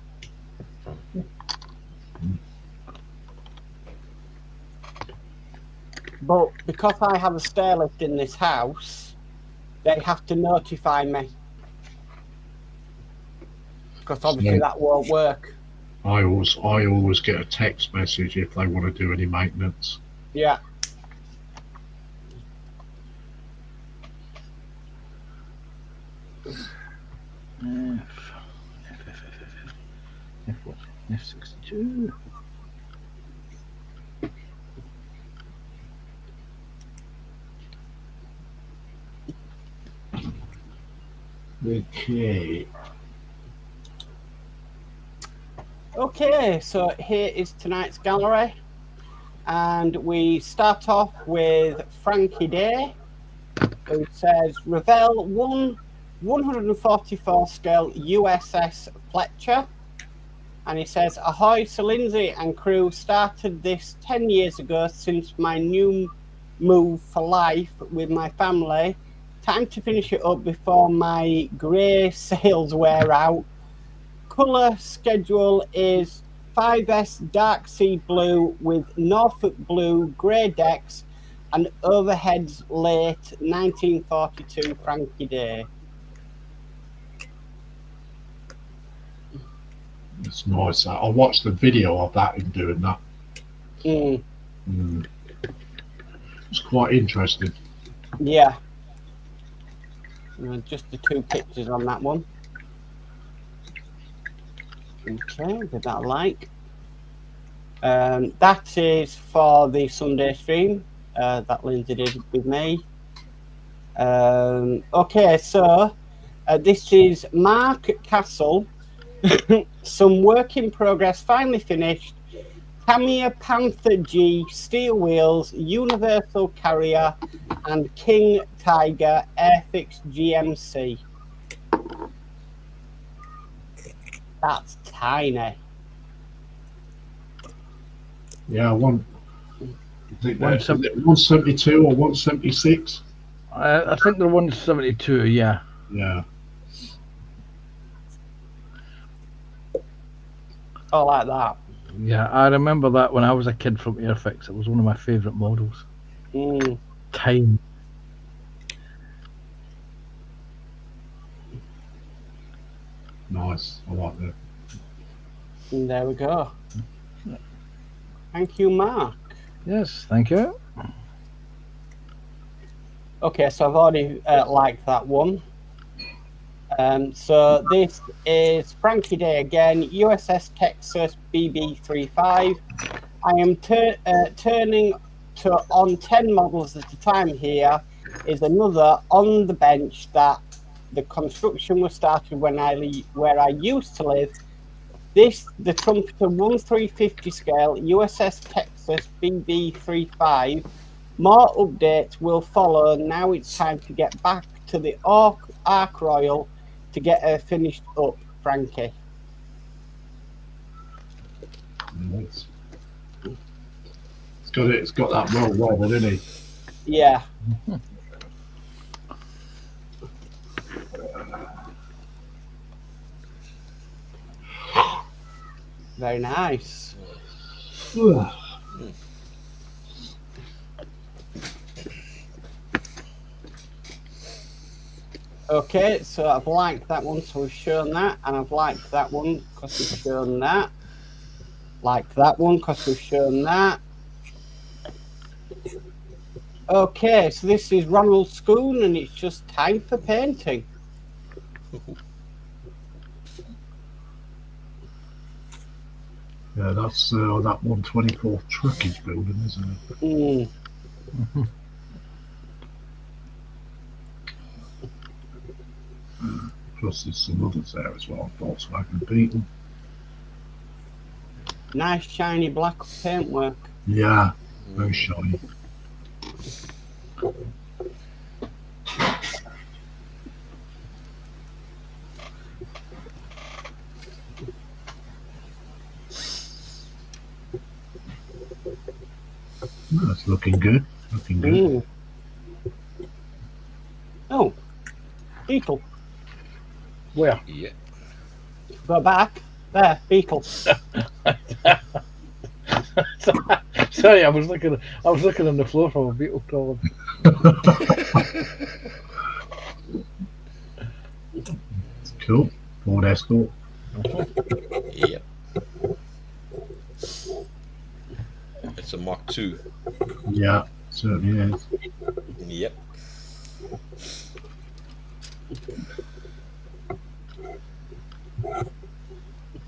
But because I have a stair lift in this house, they have to notify me. Because obviously that won't work. I always get a text message if they want to do any maintenance. Yeah. F62. Okay. Okay, so here is tonight's gallery. And we start off with Frankie Day, who says, Ravel 144 scale USS Fletcher. And he says, ahoy, Sir Lindsay and crew, started this 10 years ago since my new move for life with my family. Time to finish it up before my grey sails wear out. Colour schedule is 5S dark sea blue with Norfolk blue grey decks and overheads late 1942 Frankie Day. It's nice. I watched the video of that him doing that. Mm. It's quite interesting. Yeah. Just the two pictures on that one. Okay, give that a like. That is for the Sunday stream that Lindsay did with me. Okay, so this is Mark Castle. Some work in progress, finally finished. Tamiya Panther G steel wheels, universal carrier, and King Tiger Airfix GMC. That's tiny. Yeah, is it 172 or 176? I think they're 172, yeah. Yeah. Oh, like that. Yeah, I remember that when I was a kid from Airfix. It was one of my favourite models. Mm. Time. Nice. I like that. And there we go. Thank you, Mark. Yes, thank you. Okay, so I've already liked that one. So this is Frankie Day again, USS Texas BB35. I am turning to on 10 models at a time here. Is another on the bench that the construction was started when where I used to live. This, the Trumpeter 1350 scale USS Texas BB35. More updates will follow. Now it's time to get back to the Ark Royal to get her finished up, Frankie. Nice. It's got that well weathered, isn't he? Yeah. Very nice. Okay, so I've liked that one, so we've shown that, and I've liked that one because we've shown that. Liked that one because we've shown that. Okay, so this is Ronald Schoon, and it's just time for painting. Yeah, that's that 124th truckage building, isn't it? Mm. Plus there's some others there as well. Volkswagen Beetle. Nice shiny black paintwork. Yeah, very shiny. That's looking good. Looking good. Mm. Oh, beetle. Where? Yeah. Go back. There, beetle. Sorry, I was looking on the floor from a beetle crawling. It's cool. Ford Escort. Yep. It's a Mark II. Yeah, certainly is. Yep.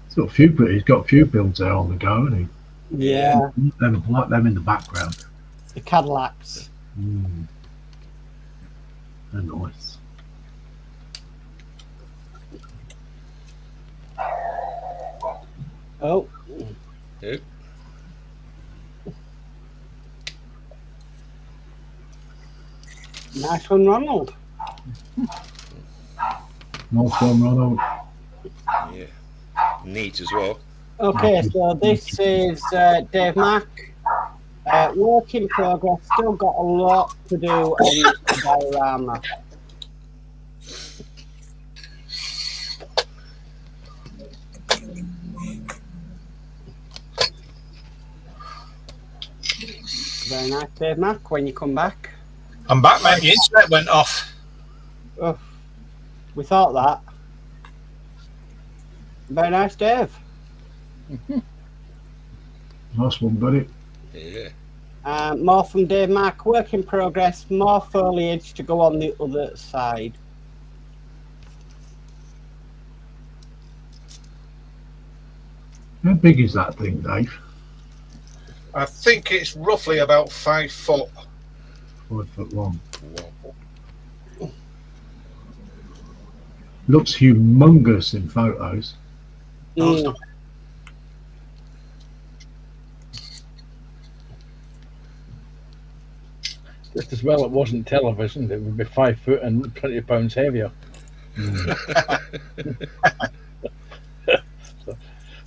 He's got a few builds there on the go, and Yeah, them like them in the background. the Cadillacs. They're nice. Oh, Yep. nice one, Ronald. Nice one, Ronald. Yeah. Neat as well. Okay, so this is Dave Mack. Work in progress. Still got a lot to do on the diorama. Very nice, Dave Mack. When you come back, I'm back, mate. The internet went off. oh, we thought that. Very nice, Dave. Nice one, buddy. Yeah. More from Dave Mack. Work in progress. More foliage to go on the other side. How big is that thing, Dave? I think it's roughly about 5 foot. 5 foot long. Wow. Looks humongous in photos. Mm. Just as well it wasn't television, it would be 5 foot and 20 pounds heavier.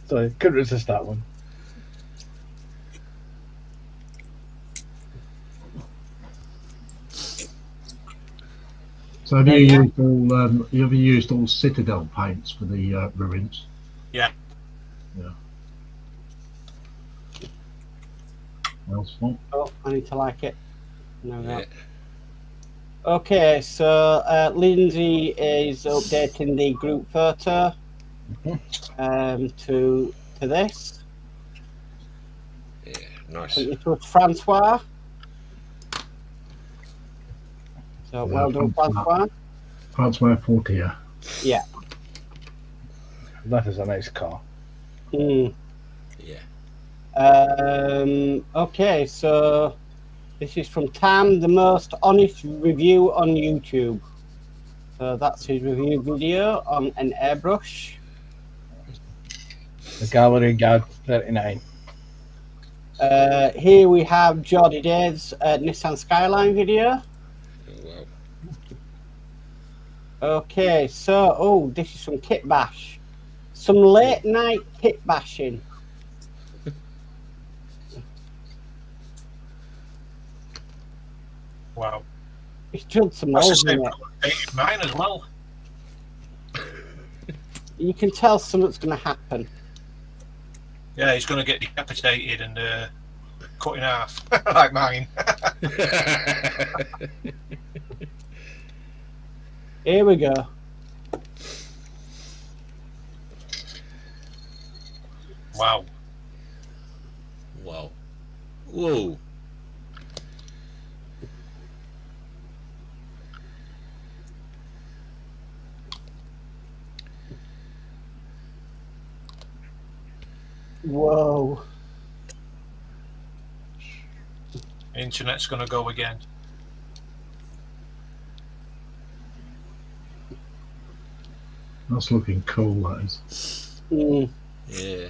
So I couldn't resist that one. So have you ever used all Citadel paints for the ruins? Yeah. Yeah. Else one? Oh, I need to like it. No, no. Yeah. Okay, so Lindsay is updating the group photo to this. Yeah. Nice. It was Francois. So well done, Francois. Francois Fortier. Yeah. That is a nice car. Mm. Yeah. Okay, so this is from Tam, the most honest review on YouTube. So that's his review video on an airbrush. The Gallery Guard 39. Here we have Jordy Dave's Nissan Skyline video. Oh, wow. Okay, so this is from Kit Bash. Some late night kit bashing. Wow. It's drilled some That's the holes in same it. colour I painted mine as well. You can tell something's going to happen. Yeah, he's going to get decapitated and cut in half, like mine. Here we go. Wow. Wow. Whoa. Whoa. Internet's going to go again. That's looking cool, that is. Mm. Yeah.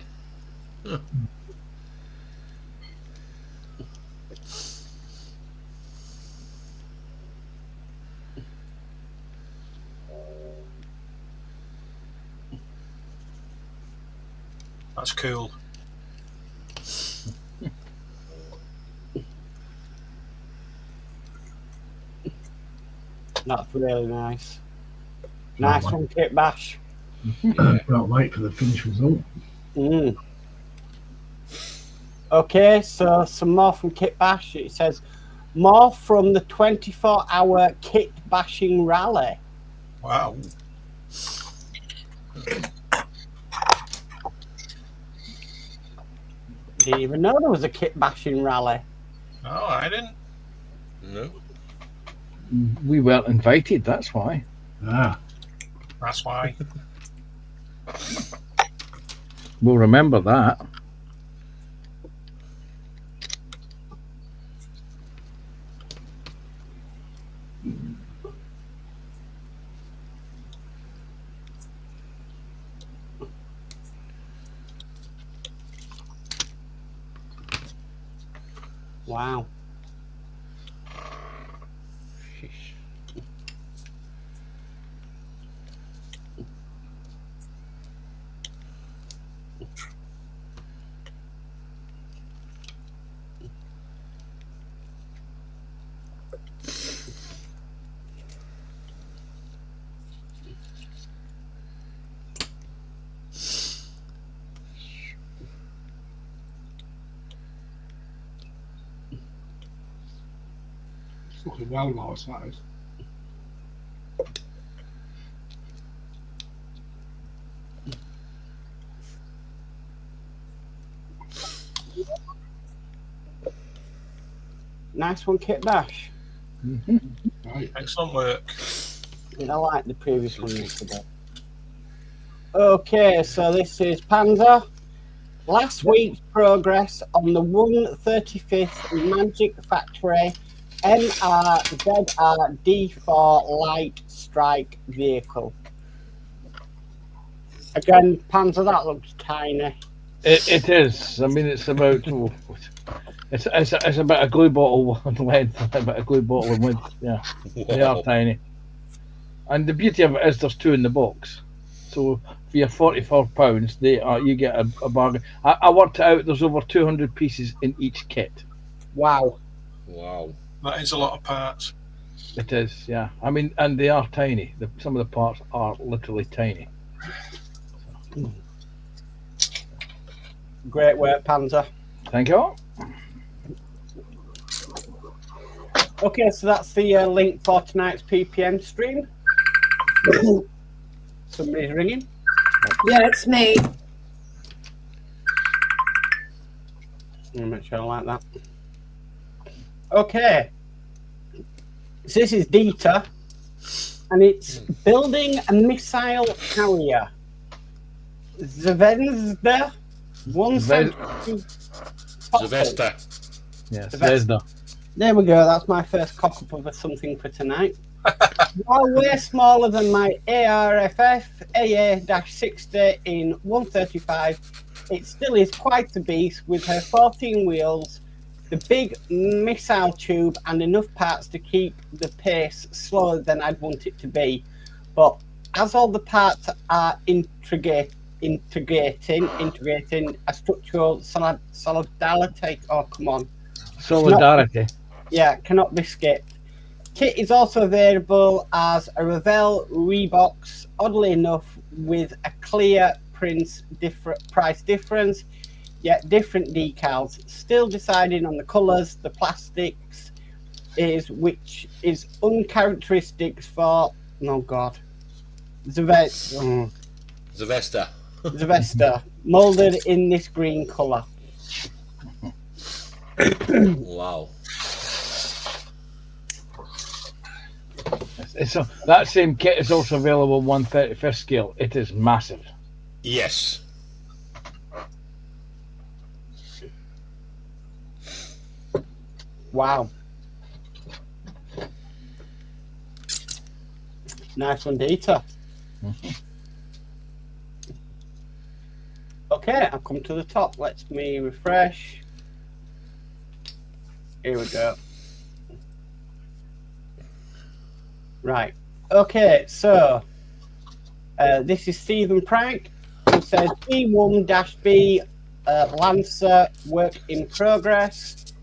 That's cool. That's really nice. Nice one, Kit Bash. Can't wait for the finished result. Mm. Okay, so some more from Kit Bash. It says, more from the 24-hour Kit Bashing Rally. Wow. Didn't even know there was a Kit Bashing Rally. No, I didn't. No. We weren't invited, that's why. Ah, That's why. We'll remember that. Wow. it's looking well nice, that is. Nice one, Kit Bash. Right. Excellent work. I like the previous one yesterday. Okay, so this is Panzer. Last week's progress on the 135th Magic Factory MRZRD4 Light Strike vehicle. Again, Panzer, that looks tiny. It is. I mean, it's about it's about a glue bottle in length, about a glue bottle in width. Yeah, they are tiny. And the beauty of it is there's two in the box. So for your £44, they are you get a bargain. I worked it out. There's over 200 pieces in each kit. Wow. Wow. That is a lot of parts. It is, yeah. I mean, and they are tiny. Some of the parts are literally tiny. Great work, Panzer. Thank you. Okay, so that's the link for tonight's PPM stream. Somebody's ringing. Yeah, it's me. I'll make sure I like that. Okay. So this is Dieter, and it's building a missile carrier. Zvezda. Zvezda. Yes, The there's the. There we go. That's my first cock-up of something for tonight. While way smaller than my ARFF AA-60 in 135, it still is quite a beast with her 14 wheels, the big missile tube, and enough parts to keep the pace slower than I'd want it to be. But as all the parts are integrating a structural solidarity. Oh, come on. Solidarity. Yeah, cannot be skipped. Kit is also available as a Revell Rebox, oddly enough, with a clear price difference, yet different decals. Still deciding on the colours, the plastics which is uncharacteristic for Zvezda, moulded in this green colour. Wow. That same kit is also available 1/35th scale. It is massive. Yes. Wow. Nice one, Dieter. Okay, I've come to the top. Let me refresh. Here we go. Right. Okay, so this is Stephen Prank, who says B1-B Lancer work in progress.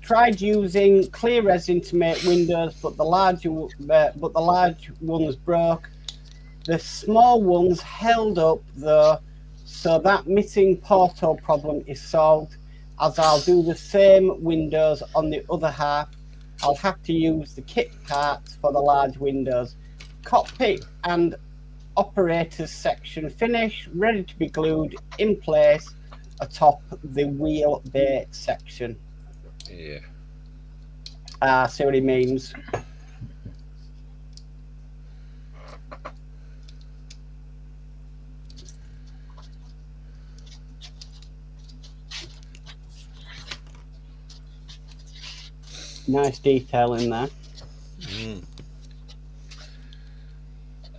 tried using clear resin to make windows, but the large ones broke. The small ones held up though, so that missing portal problem is solved. As I'll do the same windows on the other half, I'll have to use the kit parts for the large windows. Cockpit and operators section finished, ready to be glued in place atop the wheel bay section. Yeah. I see what he means. Nice detail in there. Mm.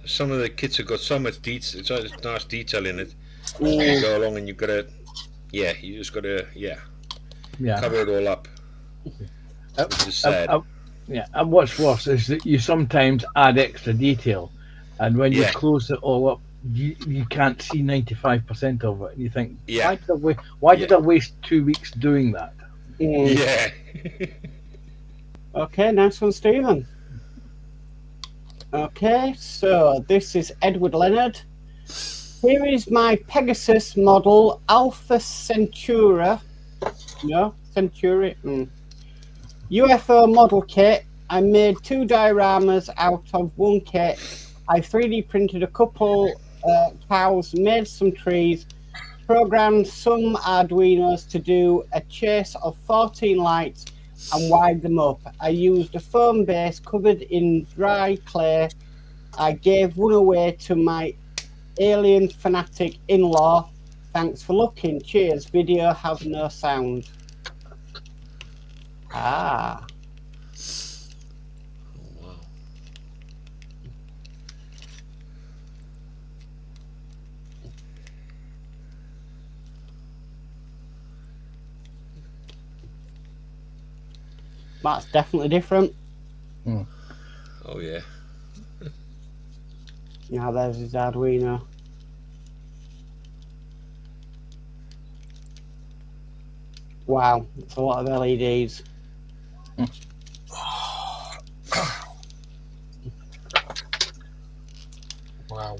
Some of the kits have got so much detail, so nice detail in it. You go along and you've got to, you just got to, cover it all up. Which is sad. And what's worse is that you sometimes add extra detail, and when you close it all up, you can't see 95% of it, and you think, why did I waste 2 weeks doing that? Yeah. Okay, nice one, Stephen. Okay, so this is Edward Leonard. Here is my Pegasus model Alpha Centauri. No, Centauri. UFO model kit. I made 2 dioramas out of 1 kit. I 3D printed a couple cows, made some trees, programmed some Arduinos to do a chase of 14 lights and wired them up. I used a foam base covered in dry clay. I gave one away to my alien fanatic in-law. Thanks for looking. Cheers. Video has no sound. Ah. Wow. That's definitely different. Oh yeah. Now there's his Arduino. Wow, it's a lot of LEDs. Wow.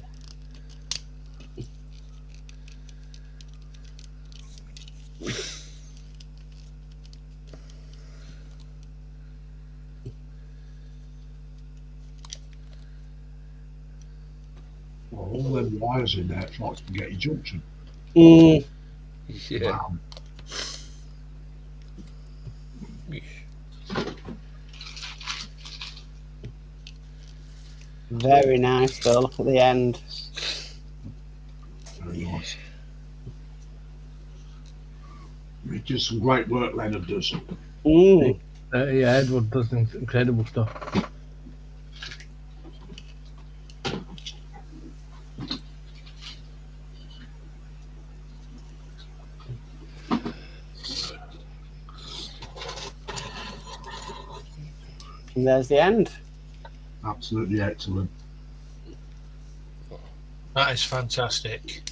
Well, all them wires in there, it's like spaghetti junction. Mm, Yeah. Wow. very nice though, look at the end. Very nice. It does some great work, Leonard does. Mm. Edward does incredible stuff. And there's the end. Absolutely excellent. That is fantastic.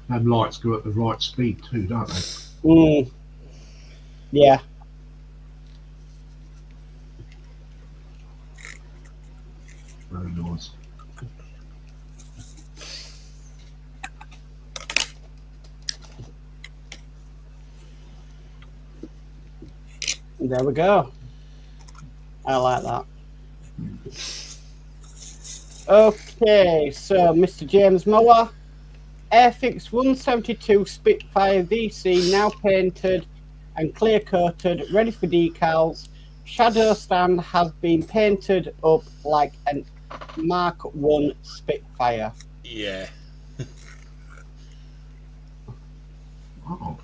Them lights go at the right speed too, don't they? Mm. Yeah. Very nice. There we go. I like that. Okay, so Mr. James Mower, Airfix 172 Spitfire VC now painted and clear coated, ready for decals. Shadow stand has been painted up like an Mark 1 Spitfire. Yeah. Oh.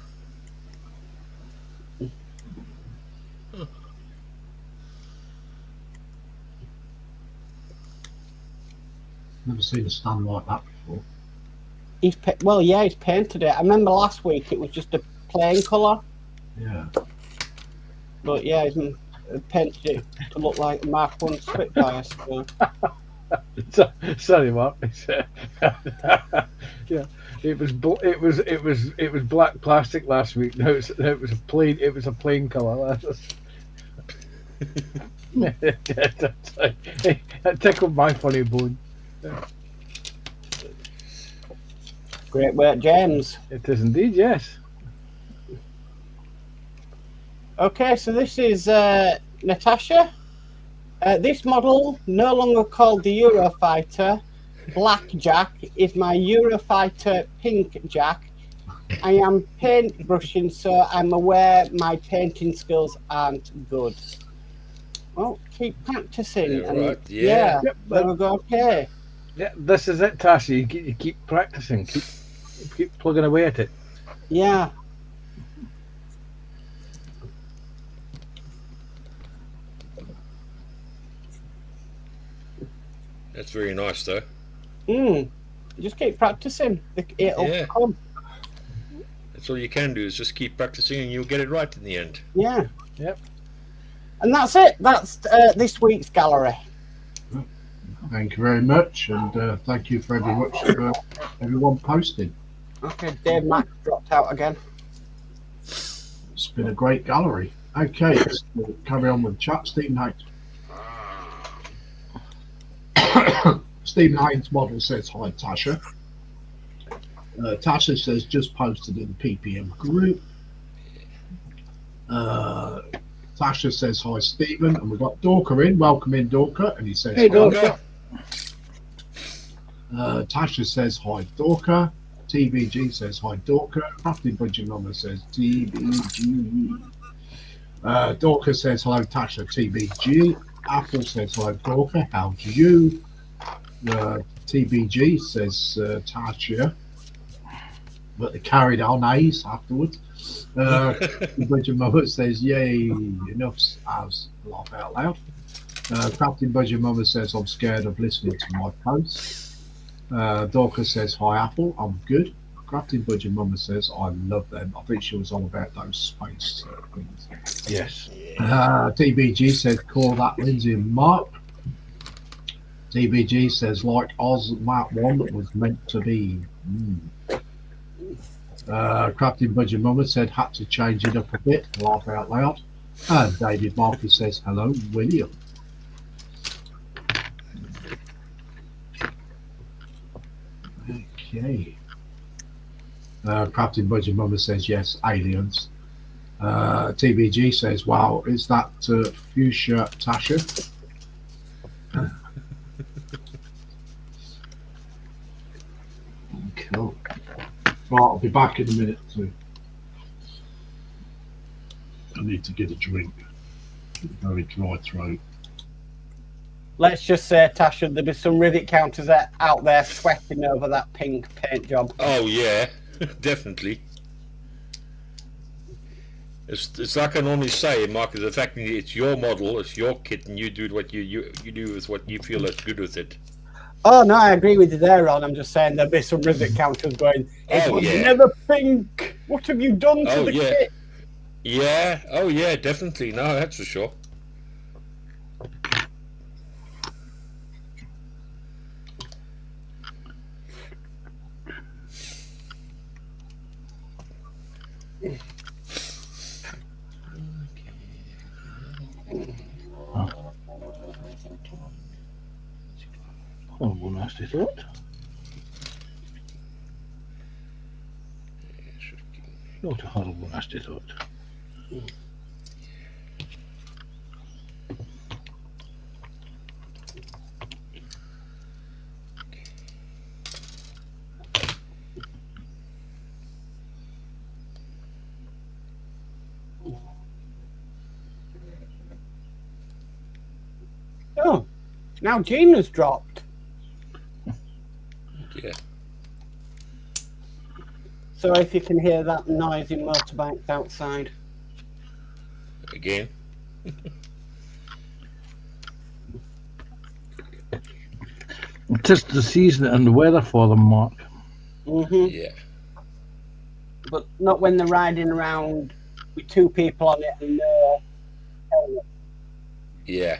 Never seen a stand like that before. He's painted it. I remember last week it was just a plain colour, Yeah. but yeah, he's painted it to look like a Mark 1 Spitfire. So. Sorry, Mark. Yeah, it was black plastic last week. Now it was a plain. It was a plain colour. That tickled my funny bone. Great work, James. It is indeed, yes. Okay, so this is Natasha. This model, no longer called the Eurofighter, Black Jack, is my Eurofighter Pink Jack. I am paint brushing, so I'm aware my painting skills aren't good. Well, keep practicing. Yeah, and right, yeah. Yep, there we go. Okay. Yeah, this is it, Tasha. You keep practicing. Keep plugging away at it. Yeah. That's very nice, though. Just keep practicing. It'll Yeah. come. That's all you can do is just keep practicing, and you'll get it right in the end. Yeah. Yep. And that's it. That's this week's gallery. Thank you very much, and thank you very much for everyone posting. Okay, Dave Mack dropped out again. It's been a great gallery. Okay, let's carry on with chat. Stephen Haynes. Stephen Haynes model says hi, Tasha. Tasha says just posted in the PPM group. Tasha says hi, Stephen, and we've got Dorker in. Welcome in, Dorker, and he says Hey, hi. Dorker. Tasha says hi, Dorker. TBG says hi, Dorker. Crafting Budget Mama says TBG. Dorker says hello, Tasha. TBG. Apple says hi, Dorker. How do you? TBG says Tasha, but they carried on A's afterwards. Budget Mama says yay, enough's as laugh out loud. Crafting Budget Mama says I'm scared of listening to my posts. Dorcas says hi, Apple. I'm good. Crafting Budget Mama says I love them. I think she was on about those space things. Yes. TBG says call that Lindsay and Mark. TBG says like Oz Map 1 that was meant to be. Crafting Budget Mama said had to change it up a bit. Laugh out loud. And David Marcus says hello, William. Okay. Crafting Budget Mama says yes, aliens. TBG says, wow, is that Fuchsia Tasha? Cool. Right, I'll be back in a minute too. I need to get a drink. Very dry throat. Let's just say, Tasha, there'll be some Rivet counters out there sweating over that pink paint job. Oh yeah, definitely. It's like I normally say, Mark, is the fact that it's your model, it's your kit, and you do what you do with what you feel is good with it. Oh no, I agree with you there, Ron. I'm just saying there'll be some Rivet counters going, it Oh, was yeah. never pink. What have you done to Oh, the yeah. kit? Yeah, oh yeah, definitely. No, that's for sure. Horrible nasty thought. Not a horrible nasty thought. Oh, now Gina's dropped. Yeah. So if you can hear that noisy motorbike outside. Again. Just the season and the weather for them, Mark. Yeah. But not when they're riding around with two people on it and Yeah.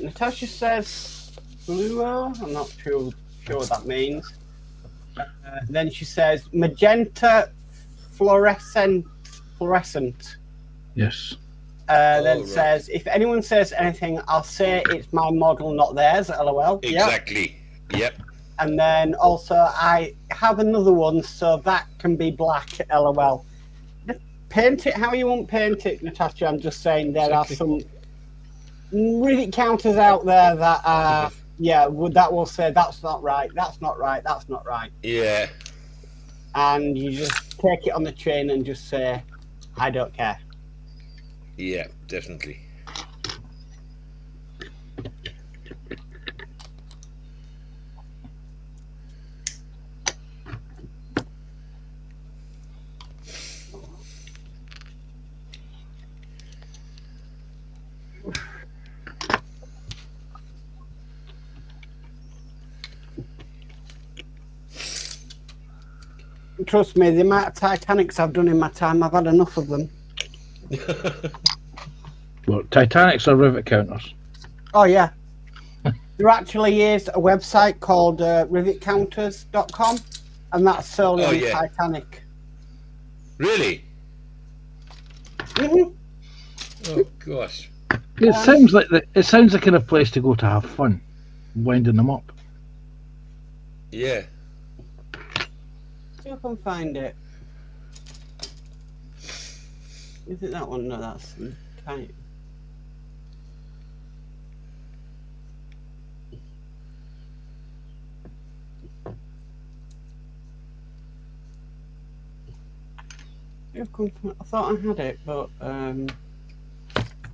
Natasha says fluo. I'm not sure what that means. Then she says magenta fluorescent. Yes. Then right. says, if anyone says anything, I'll say it's my model, not theirs. LOL. Yep. Exactly. Yep. And then also, I have another one, so that can be black. LOL. Paint it how you want paint it, Natasha. I'm just saying there are some Reddit counters out there that are, that will say that's not right, that's not right, that's not right. Yeah. And you just take it on the chain and just say, I don't care. Yeah, definitely. Trust me, the amount of Titanics I've done in my time, I've had enough of them. Well, Titanics are rivet counters. Oh, yeah. There actually is a website called rivetcounters.com, and that's solely on Titanic. Really? Mm-hmm. Oh gosh. It sounds like a kind of place to go to have fun, winding them up. Yeah. See if I can find it. Is it that one? No, that's tiny. I thought I had it, but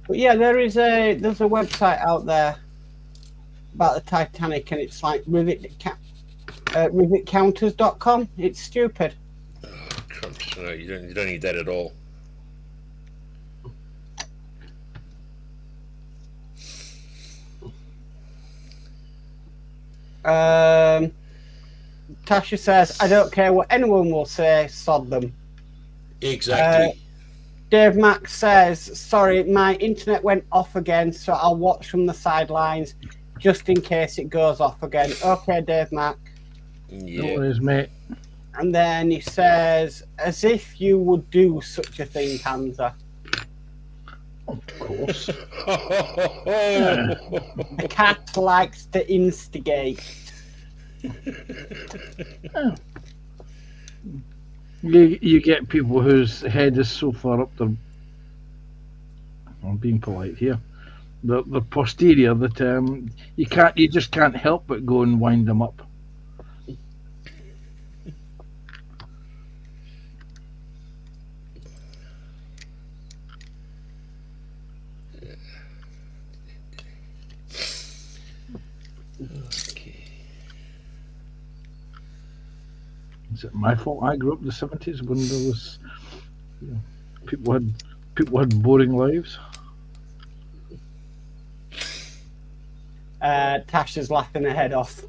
yeah, there's a website out there about the Titanic, and it's like rivetcounters.com. It's stupid. Oh, crumbs. No, you don't need that at all. Tasha says, I don't care what anyone will say, sod them. Exactly. Dave Max says, sorry, my internet went off again, so I'll watch from the sidelines just in case it goes off again. Okay, Dave Max. Yeah. No worries, mate. And then he says, as if you would do such a thing, Panzer. Of course. The cat likes to instigate. You get people whose head is so far up their, I'm being polite here, the posterior that you just can't help but go and wind them up. Is it my fault I grew up in the 70s when there was, people had boring lives? Tasha's laughing her head off.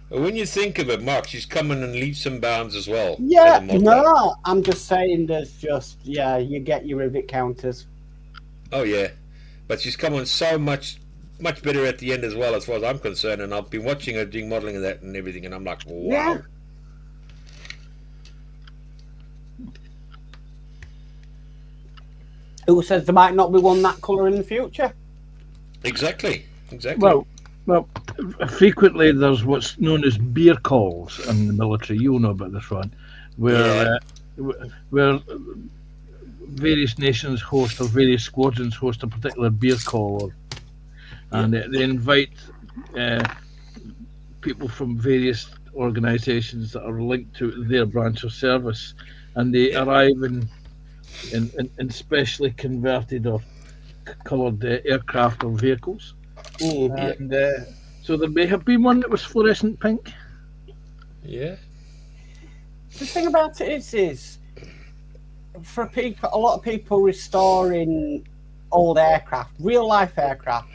When you think of it, Mark, she's coming in leaps and bounds as well. Yeah, no, I'm just saying there's just, you get your rivet counters. Oh, yeah. But she's coming so much better at the end as well, as far as I'm concerned. And I've been watching her doing modeling of that and everything, and I'm like, wow. Yeah. Who says there might not be one that colour in the future? Exactly. Well, frequently there's what's known as beer calls in the military. You'll know about this one, where various nations host, or various squadrons host, a particular beer call, and they invite people from various organisations that are linked to their branch of service, and they arrive in specially converted or coloured aircraft or vehicles. And so there may have been one that was fluorescent pink. Yeah. The thing about it is for people, a lot of people restoring old aircraft, real life aircraft,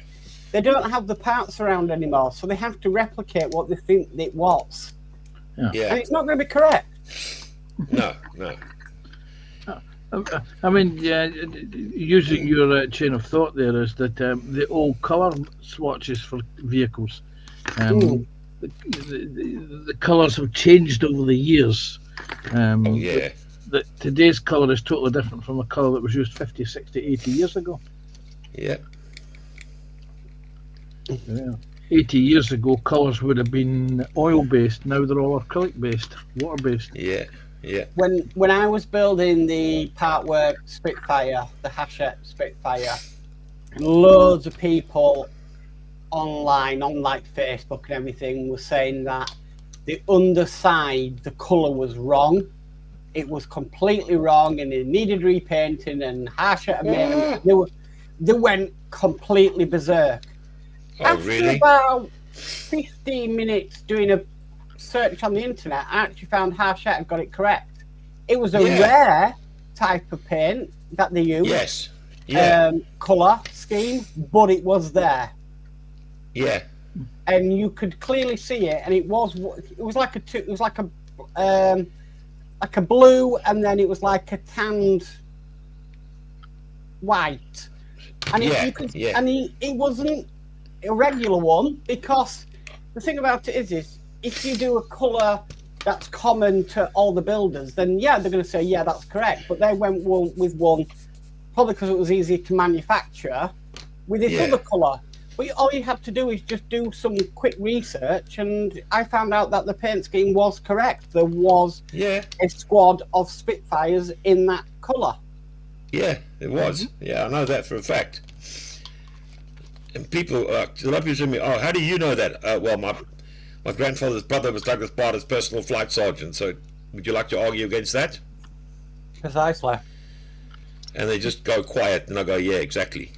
they don't have the parts around anymore, so they have to replicate what they think it was. Yeah. And it's not going to be correct. No. I mean, yeah, using your chain of thought there is that the old colour swatches for vehicles, the colours have changed over the years. Yeah. That today's colour is totally different from a colour that was used 50, 60, 80 years ago. Yeah. Yeah. 80 years ago, colours would have been oil-based. Now they're all acrylic-based, water-based. Yeah. Yeah. When I was building the Partwork Spitfire, the Hachette Spitfire, loads of people online, on like Facebook and everything, were saying that the underside, the colour was wrong. It was completely wrong, and it needed repainting. And Hachette and they went completely berserk. Oh, After really? about 15 minutes doing a search on the internet, I actually found Hachette had got it correct. It was a rare type of paint that they used. Yes. Yeah. Colour scheme, but it was there, Yeah. and you could clearly see it. And it was like a blue, and then it was like a tanned white. And it wasn't a regular one, because the thing about it is if you do a colour that's common to all the builders, then they're going to say that's correct. But they went with one probably because it was easy to manufacture with this other colour. But all you had to do is just do some quick research, and I found out that the paint scheme was correct. There was a squad of Spitfires in that colour. Yeah, it was. Yeah, I know that for a fact. And people, a lot of people say to me, "Oh, how do you know that?" Well, my grandfather's brother was Douglas Bader's personal flight sergeant. So, would you like to argue against that? Precisely. And they just go quiet, and I go, "Yeah, exactly."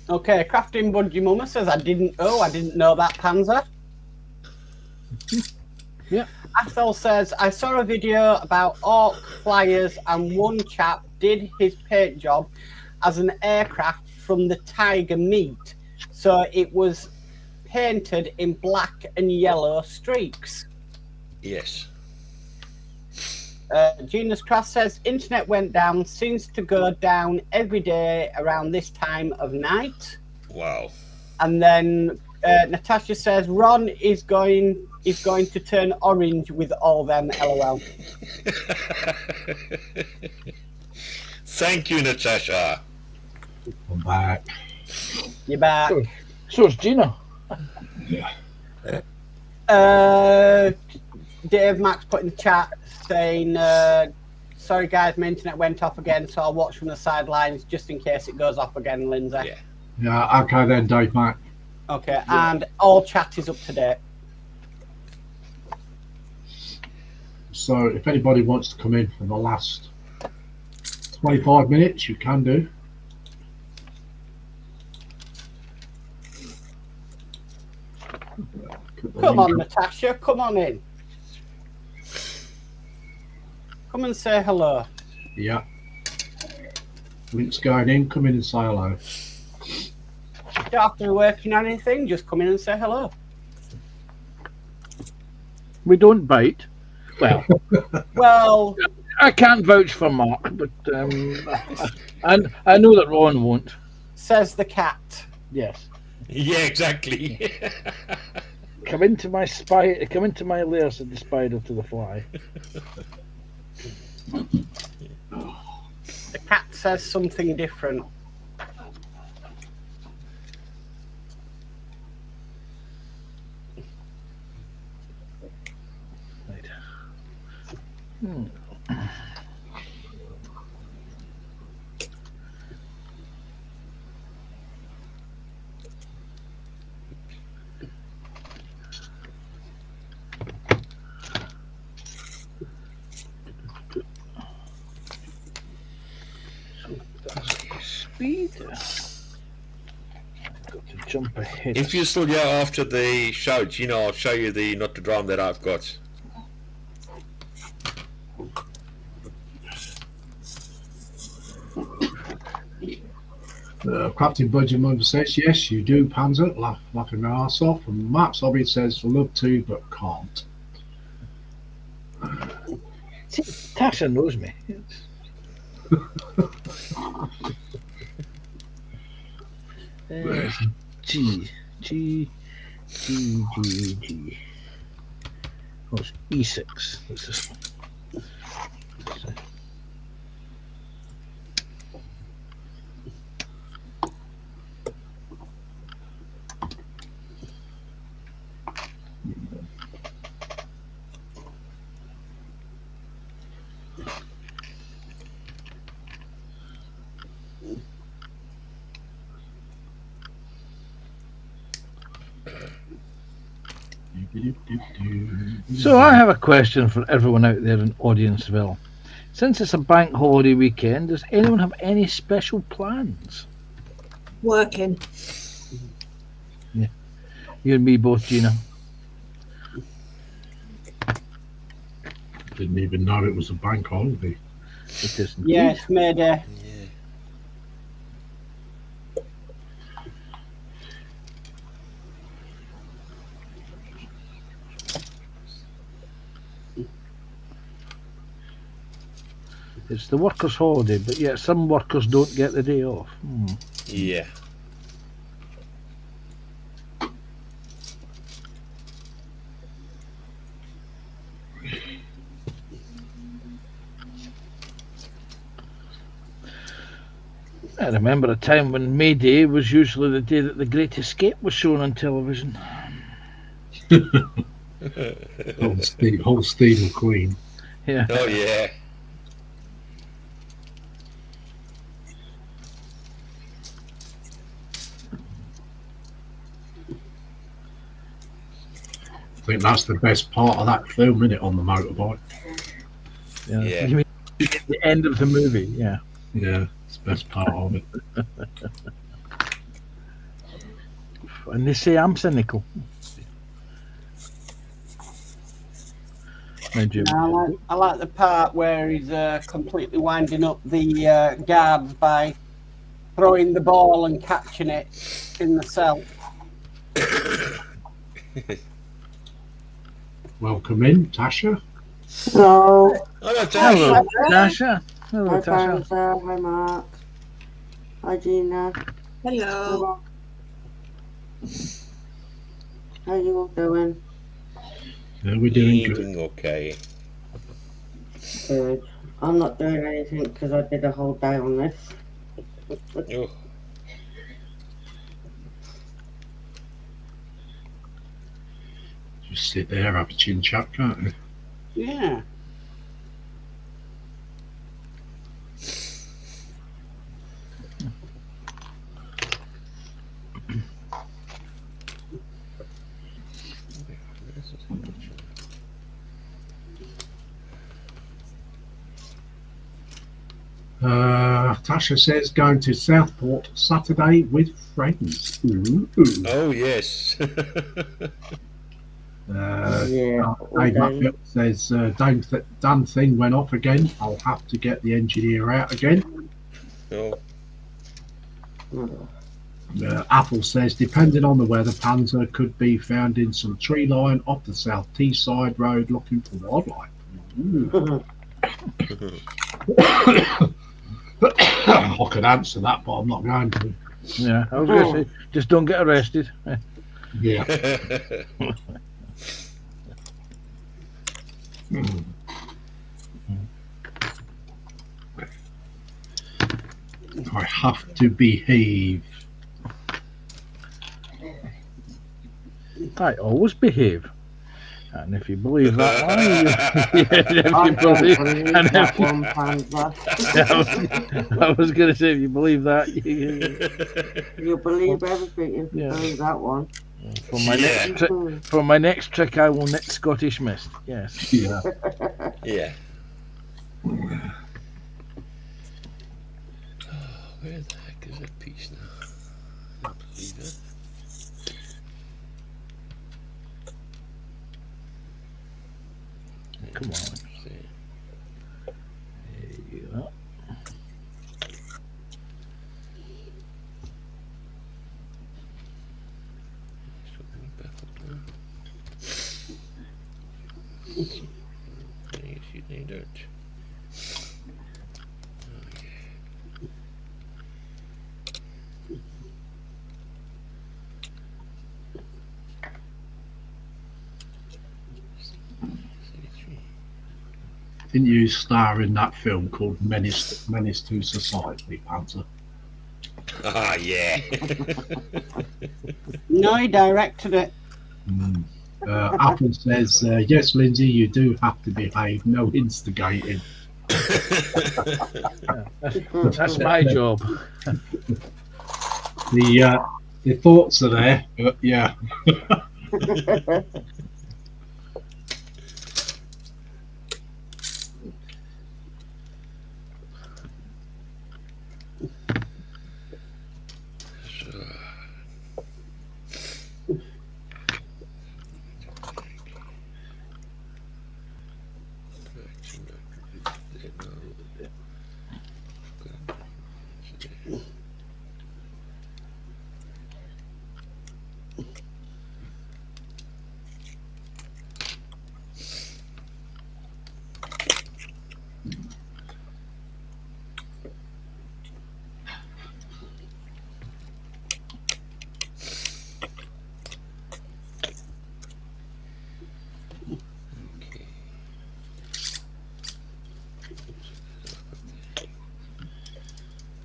Okay, Crafting Budgie Mumma says, I didn't know that, Panzer. Yeah. Athel says, I saw a video about Orc flyers, and one chap did his paint job as an aircraft from the Tiger meat. So it was painted in black and yellow streaks. Yes. Genus Crass says, internet went down, seems to go down every day around this time of night. Wow. And then Natasha says, Ron is going to turn orange with all them, LOL. Thank you, Natasha. I'm back. You're back. So's Gina. Dave Max put in the chat saying, sorry guys, my internet went off again, so I'll watch from the sidelines just in case it goes off again, Lindsay. Yeah, okay then, Dave, mate. Okay, and all chat is up to date. So if anybody wants to come in for the last 25 minutes, you can do. Come on, Natasha, come on in. Come and say hello. Yeah. Link's going in, come in and say hello. You don't have to be working on anything, just come in and say hello. We don't bite. Well, I can't vouch for Mark, but and I know that Ron won't. Says the cat. Yes. Yeah, exactly. Come into my lair, said the spider to the fly. The cat says something different. Right. Speed. Got to jump ahead. If you're still here after the show, Gina, I'll show you the Not to Drown that I've got. Captain Budgermunder says, yes, you do, Panzer, laughing my arse off. And Max Hobby says, love to, but can't. See, Tasha knows me. G. Oh, it's E6. What's this one? So I have a question for everyone out there in Audienceville. Since it's a bank holiday weekend, does anyone have any special plans? Working. You and me both, Gina. Didn't even know it was a bank holiday. It isn't. Yes, Mayday. Yeah. It's the workers' holiday, but yet some workers don't get the day off. Yeah. I remember a time when May Day was usually the day that The Great Escape was shown on television. Whole Steve McQueen. Yeah. Oh yeah. I think that's the best part of that film, isn't it, on the motorbike? Yeah. You mean the end of the movie? Yeah. Yeah, it's the best part of it. And they say I'm cynical. Now, Jim. I like the part where he's completely winding up the guards by throwing the ball and catching it in the cell. Welcome in, Tasha. Hello. Hello, Josh. Hello, Tasha. Hello, Hi, Tasha. Panzer. Hi, Mark. Hi, Gina. Hello. How you all doing? Yeah, we're doing good. Eating okay. Good. I'm not doing anything because I did a whole day on this. Oh, Just sit there, have a chin chat, can't you? Yeah. Tasha says going to Southport Saturday with friends. Ooh, ooh. oh yes. Yeah. Dave Okay. Matfield says damn thing went off again. I'll have to get the engineer out again. Oh, Apple says depending on the weather, Panzer could be found in some tree line off the South Teesside Road looking for wildlife. Ooh. I could answer that, but I'm not going to. Yeah, I was going to say, just don't get arrested. Yeah. I have to behave. I always behave. And if you believe that one, if I you don't believe, believe and that if you, one, Panzer. I was going to say, if you believe that, You believe everything if you Yeah. believe that one. for my next for my next trick, I will knit Scottish mist. Yes. Yeah. yeah. Oh, where the heck is that piece now? Can't believe it. Come on. See. There you go. don't. Didn't you star in that film called Menace to Society, Panther? Ah, yeah. No, he directed it. Apple says, yes, Lindsay, you do have to behave. No instigating. That's my job. The thoughts are there, but yeah.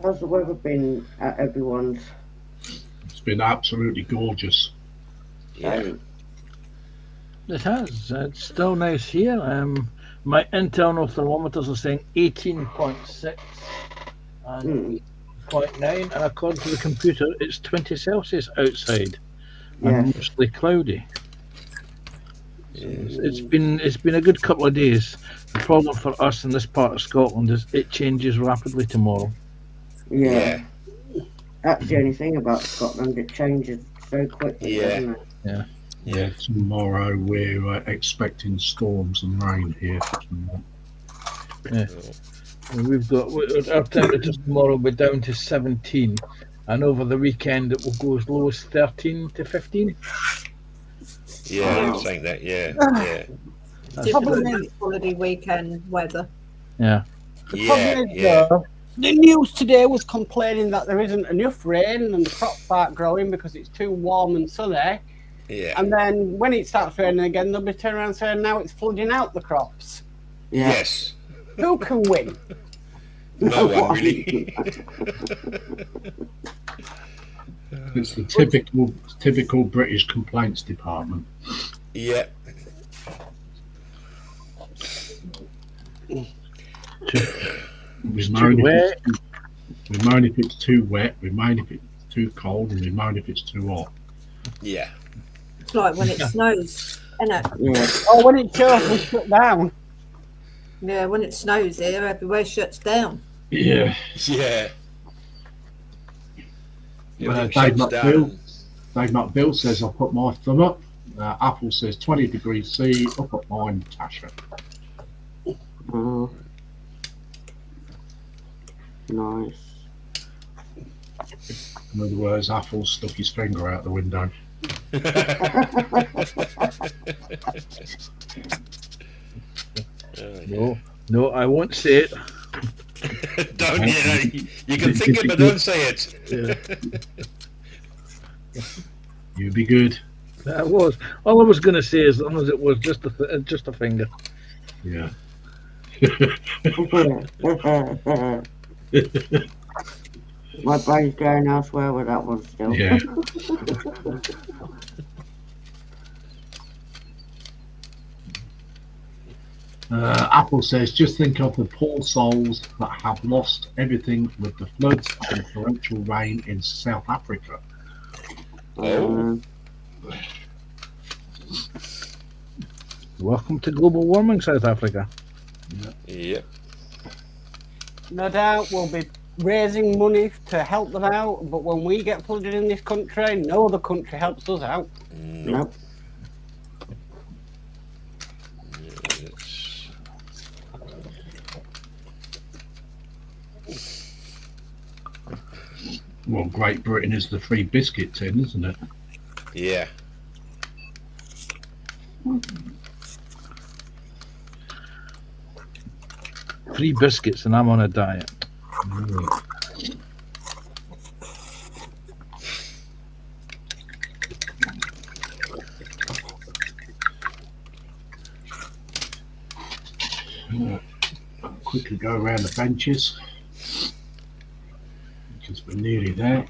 How's the weather been at everyone's? It's been absolutely gorgeous. Yeah. It has. It's still nice here. My internal thermometers are saying 18.6 and 0.9, and according to the computer, it's 20 Celsius outside and mostly cloudy. So it's been a good couple of days. The problem for us in this part of Scotland is it changes rapidly tomorrow. Yeah. That's the only thing about Scotland. It changes so quickly, doesn't it? Yeah, tomorrow we're expecting storms and rain here. Yeah. And our temperatures tomorrow will be down to 17, and over the weekend it will go as low as 13 to 15. Yeah, I'm saying that. Yeah. Typical holiday weekend weather. Yeah. The problem is, though, the news today was complaining that there isn't enough rain and the crops aren't growing because it's too warm and sunny. Yeah. And then when it starts raining again, they'll be turning around saying now it's flooding out the crops. Yeah. Yes. Who can win? No one really. It's the typical British complaints department. Yeah. We moan if it's too wet, we moan if it's too cold, and we moan if it's too hot. Yeah. It's like when it snows, isn't it? Yeah. Oh, when it shows, we shut down. Yeah, when it snows here, everywhere shuts down. Yeah. Yeah. Dave Everything shuts down. McBill says I'll put my thumb up. Apple says 20 degrees C, up at mine, Tasha. Oh. Nice. In other words, Apple stuck his finger out the window. No, I won't say it. Don't you can think it, but don't say it. You'd be good. That was all I was going to say. As long as it was just a finger. Yeah. My brain's going elsewhere with that one still. Yeah. Apple says, just think of the poor souls that have lost everything with the floods and torrential rain in South Africa. Welcome to global warming, South Africa. Yep. No doubt we'll be raising money to help them out, but when we get flooded in this country, no other country helps us out. Nope. Well, Great Britain is the free biscuit tin, isn't it? Yeah. 3 biscuits and I'm on a diet. Quickly go around the benches because we're nearly there.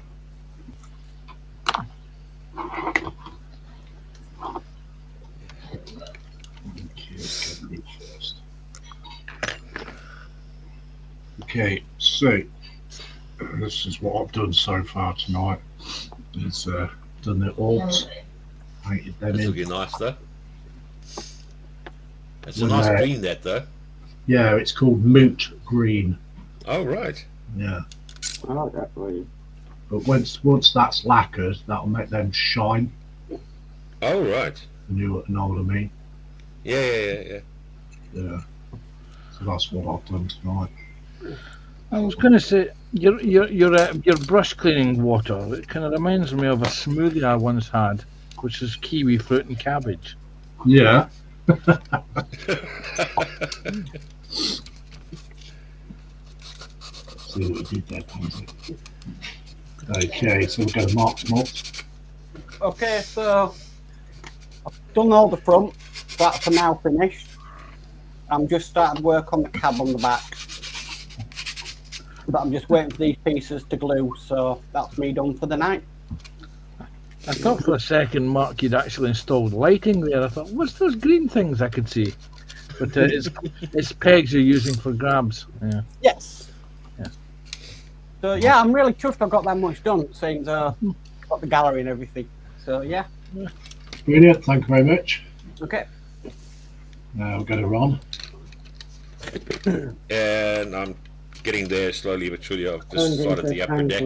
Okay, so this is what I've done so far tonight. It's done the orbs, painted them That's in. looking nice though. It's a Well, nice green that though. Yeah, it's called Moot Green. Oh right. Yeah, I like that green. but once that's lacquered, that'll make them shine. Oh right. You know what I mean? Yeah. Yeah. So that's what I've done tonight. I was going to say your brush cleaning water. It kind of reminds me of a smoothie I once had, which is kiwi fruit and cabbage. Yeah. See what we did there, Pansy. Okay, so we've got a Mark's mod. Okay, so I've done all the front. That's for now finished. I'm just starting work on the cab on the back. But I'm just waiting for these pieces to glue, so that's me done for the night. I thought for a second, Mark, you'd actually installed lighting there. I thought, what's those green things I could see? But it's pegs you're using for grabs. Yeah. Yes. Yeah. So yeah, I'm really chuffed I've got that much done, seeing got the gallery and everything. So yeah. Brilliant, thank you very much. Okay. Now we've got to run. And I'm getting there slowly but surely. I've just started the upper deck.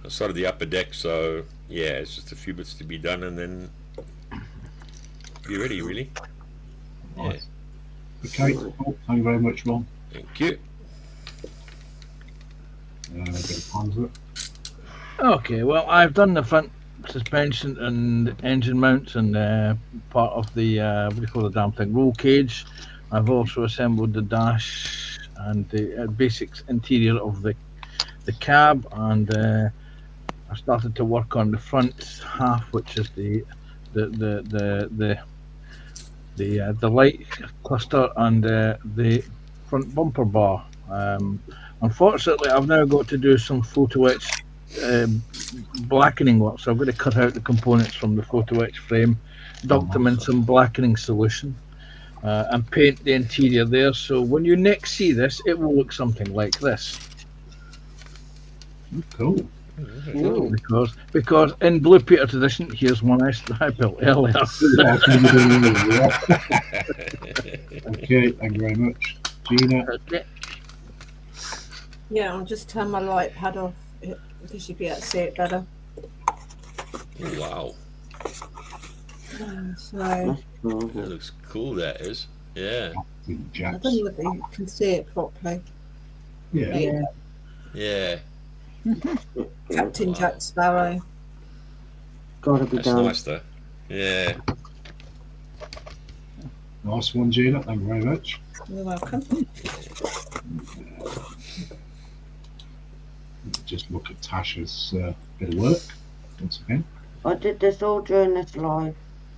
I started the upper deck, so yeah, it's just a few bits to be done and then be ready, really. Yeah. Okay, cool. Thank you very much, Ron. Thank you. Okay, well, I've done the front suspension and engine mounts and part of the what do you call the damn thing, roll cage. I've also assembled the dash and the basic interior of the cab, and I started to work on the front half, which is the light cluster and the front bumper bar. Unfortunately, I've now got to do some photo etch blackening work, so I'm going to cut out the components from the photo etch frame, dunk them in some blackening solution, and paint the interior there. So when you next see this, it will look something like this. Cool. Because in Blue Peter tradition, here's one I built earlier. Okay, thank you very much. Gina. Okay. Yeah, I'll just turn my light pad off because you'd be able to see it better. Wow. So That looks cool, that is. Yeah. I don't know whether you can see it properly. Yeah. Yeah. Captain Wow. Jack Sparrow. Gotta be That's done. nice though. Yeah. Nice one, Gina. Thank you very much. You're welcome. Just look at Tasha's bit of work once again. I did this all during this live.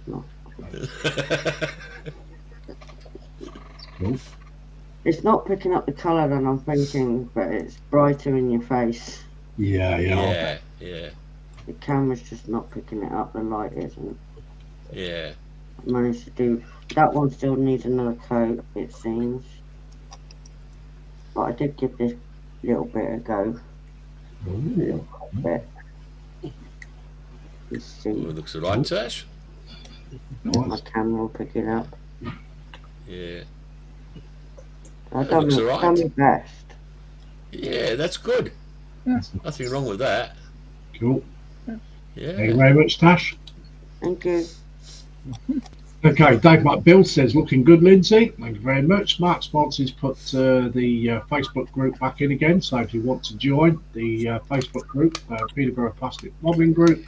No. Cool. It's not picking up the colour that I'm thinking, but it's brighter in your face. Yeah. Yeah. The camera's just not picking it up, the light isn't. Yeah. I managed to do that one. Still needs another coat, it seems, but I did give this little bit a go. Ooh. Bit. Let's see. Ooh, it looks alright, Tash. My Nice. camera will pick it up. Yeah. I've That done looks my alright. best. Yeah, that's good. Nothing wrong with that. Cool. Thank you Yeah. very much, Tash. Thank you. Okay, Dave McBill says, looking good, Lindsay. Thank you very much. Mark Sponsor's put the Facebook group back in again, so if you want to join the Facebook group, Peterborough Plastic Modelling Group,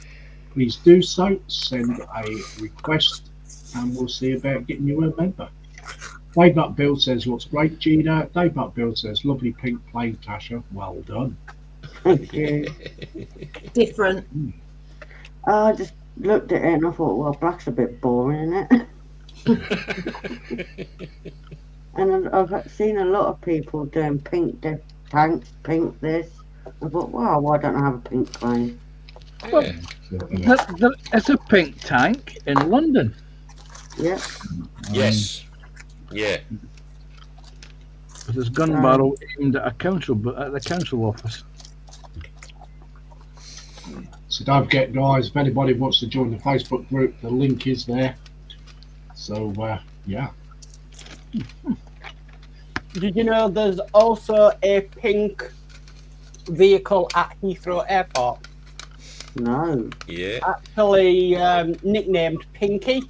please do so. Send a request and we'll see about getting you a member. Dave Buck Bill says, "What's great, Gina?" Dave Buck Bill says, "Lovely pink plane, Tasha. Well done." Thank you. Different. I just looked at it and I thought, well, black's a bit boring, isn't it? And I've seen a lot of people doing pink tanks, pink this. I thought, wow, why don't I have a pink plane? Yeah. There is a pink tank in London. Yep. Yes. Yeah. There's gun barrel aimed at the council office. So don't forget, guys, if anybody wants to join the Facebook group, the link is there. So, yeah. Did you know there's also a pink vehicle at Heathrow Airport? No. Yeah. Actually nicknamed Pinky.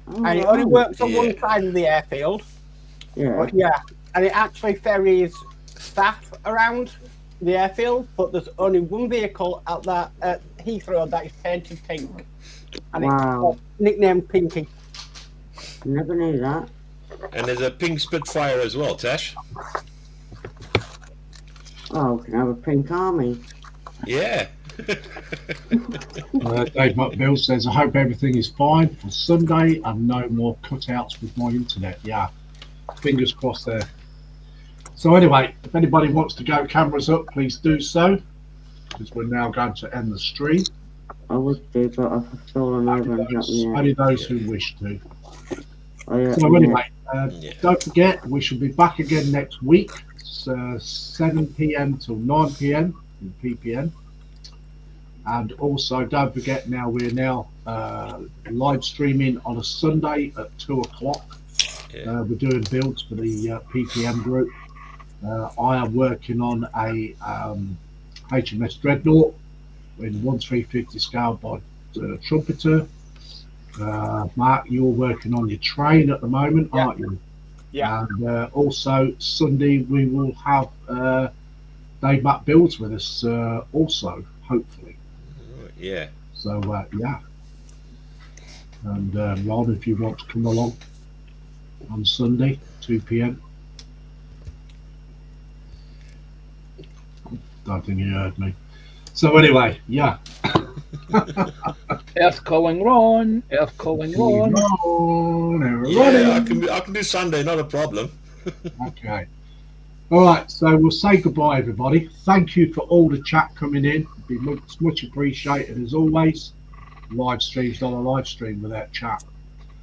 Oh, And it only works on Yeah. one side of the airfield. Yeah. But yeah, and it actually ferries staff around the airfield, but there's only one vehicle at Heathrow that is painted pink. And Wow. it's nicknamed Pinky. Never knew that. And there's a pink Spitfire as well, Tash. Oh, we can have a pink army. Yeah. Dave Buckbill says, "I hope everything is fine for Sunday and no more cutouts with my internet." Yeah, fingers crossed there. So anyway, if anybody wants to go cameras up, please do so, because we're now going to end the stream. I would do, but I've fallen over and helped me out. Only those who wish to. Oh, yeah, So yeah. anyway, Yeah. don't forget, we shall be back again next week. It's 7 p.m. till 9 p.m. in PPM. And also, don't forget, now we're live streaming on a Sunday at 2 o'clock. Yeah. We're doing builds for the PPM group. I am working on a HMS Dreadnought in 1/350 scale by Trumpeter. Mark, you're working on your train at the moment, Yeah. aren't you? Yeah. And also Sunday we will have Dave Matt Builds with us also, hopefully. Yeah. So yeah. And Ron, if you want to come along on Sunday, 2 p.m. Don't think you heard me. So anyway, yeah. Earth calling Ron. Earth calling Ron. Yeah, I can do Sunday, not a problem. Okay. All right, so we'll say goodbye, everybody. Thank you for all the chat coming in. It'd be much appreciated as always. Live stream's not a live stream without chat.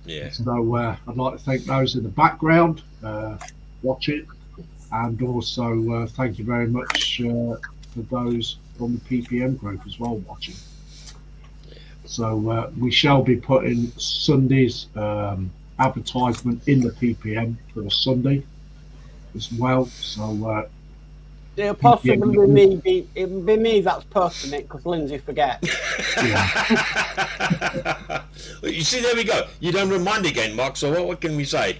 Yeah. So I'd like to thank those in the background watching, and also thank you very much for those from the PPM group as well watching. So we shall be putting Sunday's advertisement in the PPM for the Sunday as well. So It'll possibly it'll be me that's posting it because Lindsay forgets. You see, there we go. You don't remind again, Mark. So what can we say?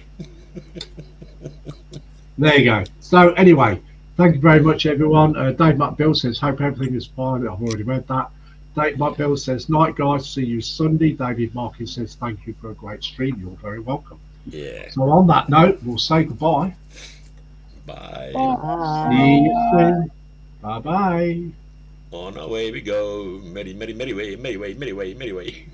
there you go. So anyway, thank you very much, everyone. Dave McBill says, "Hope everything is fine." I've already read that. Dave McBill says, "Night, guys. See you Sunday." David Markins says, "Thank you for a great stream. You're very welcome." Yeah. So on that note, we'll say goodbye. Bye. See you soon. Bye bye. On our way we go. Merry way.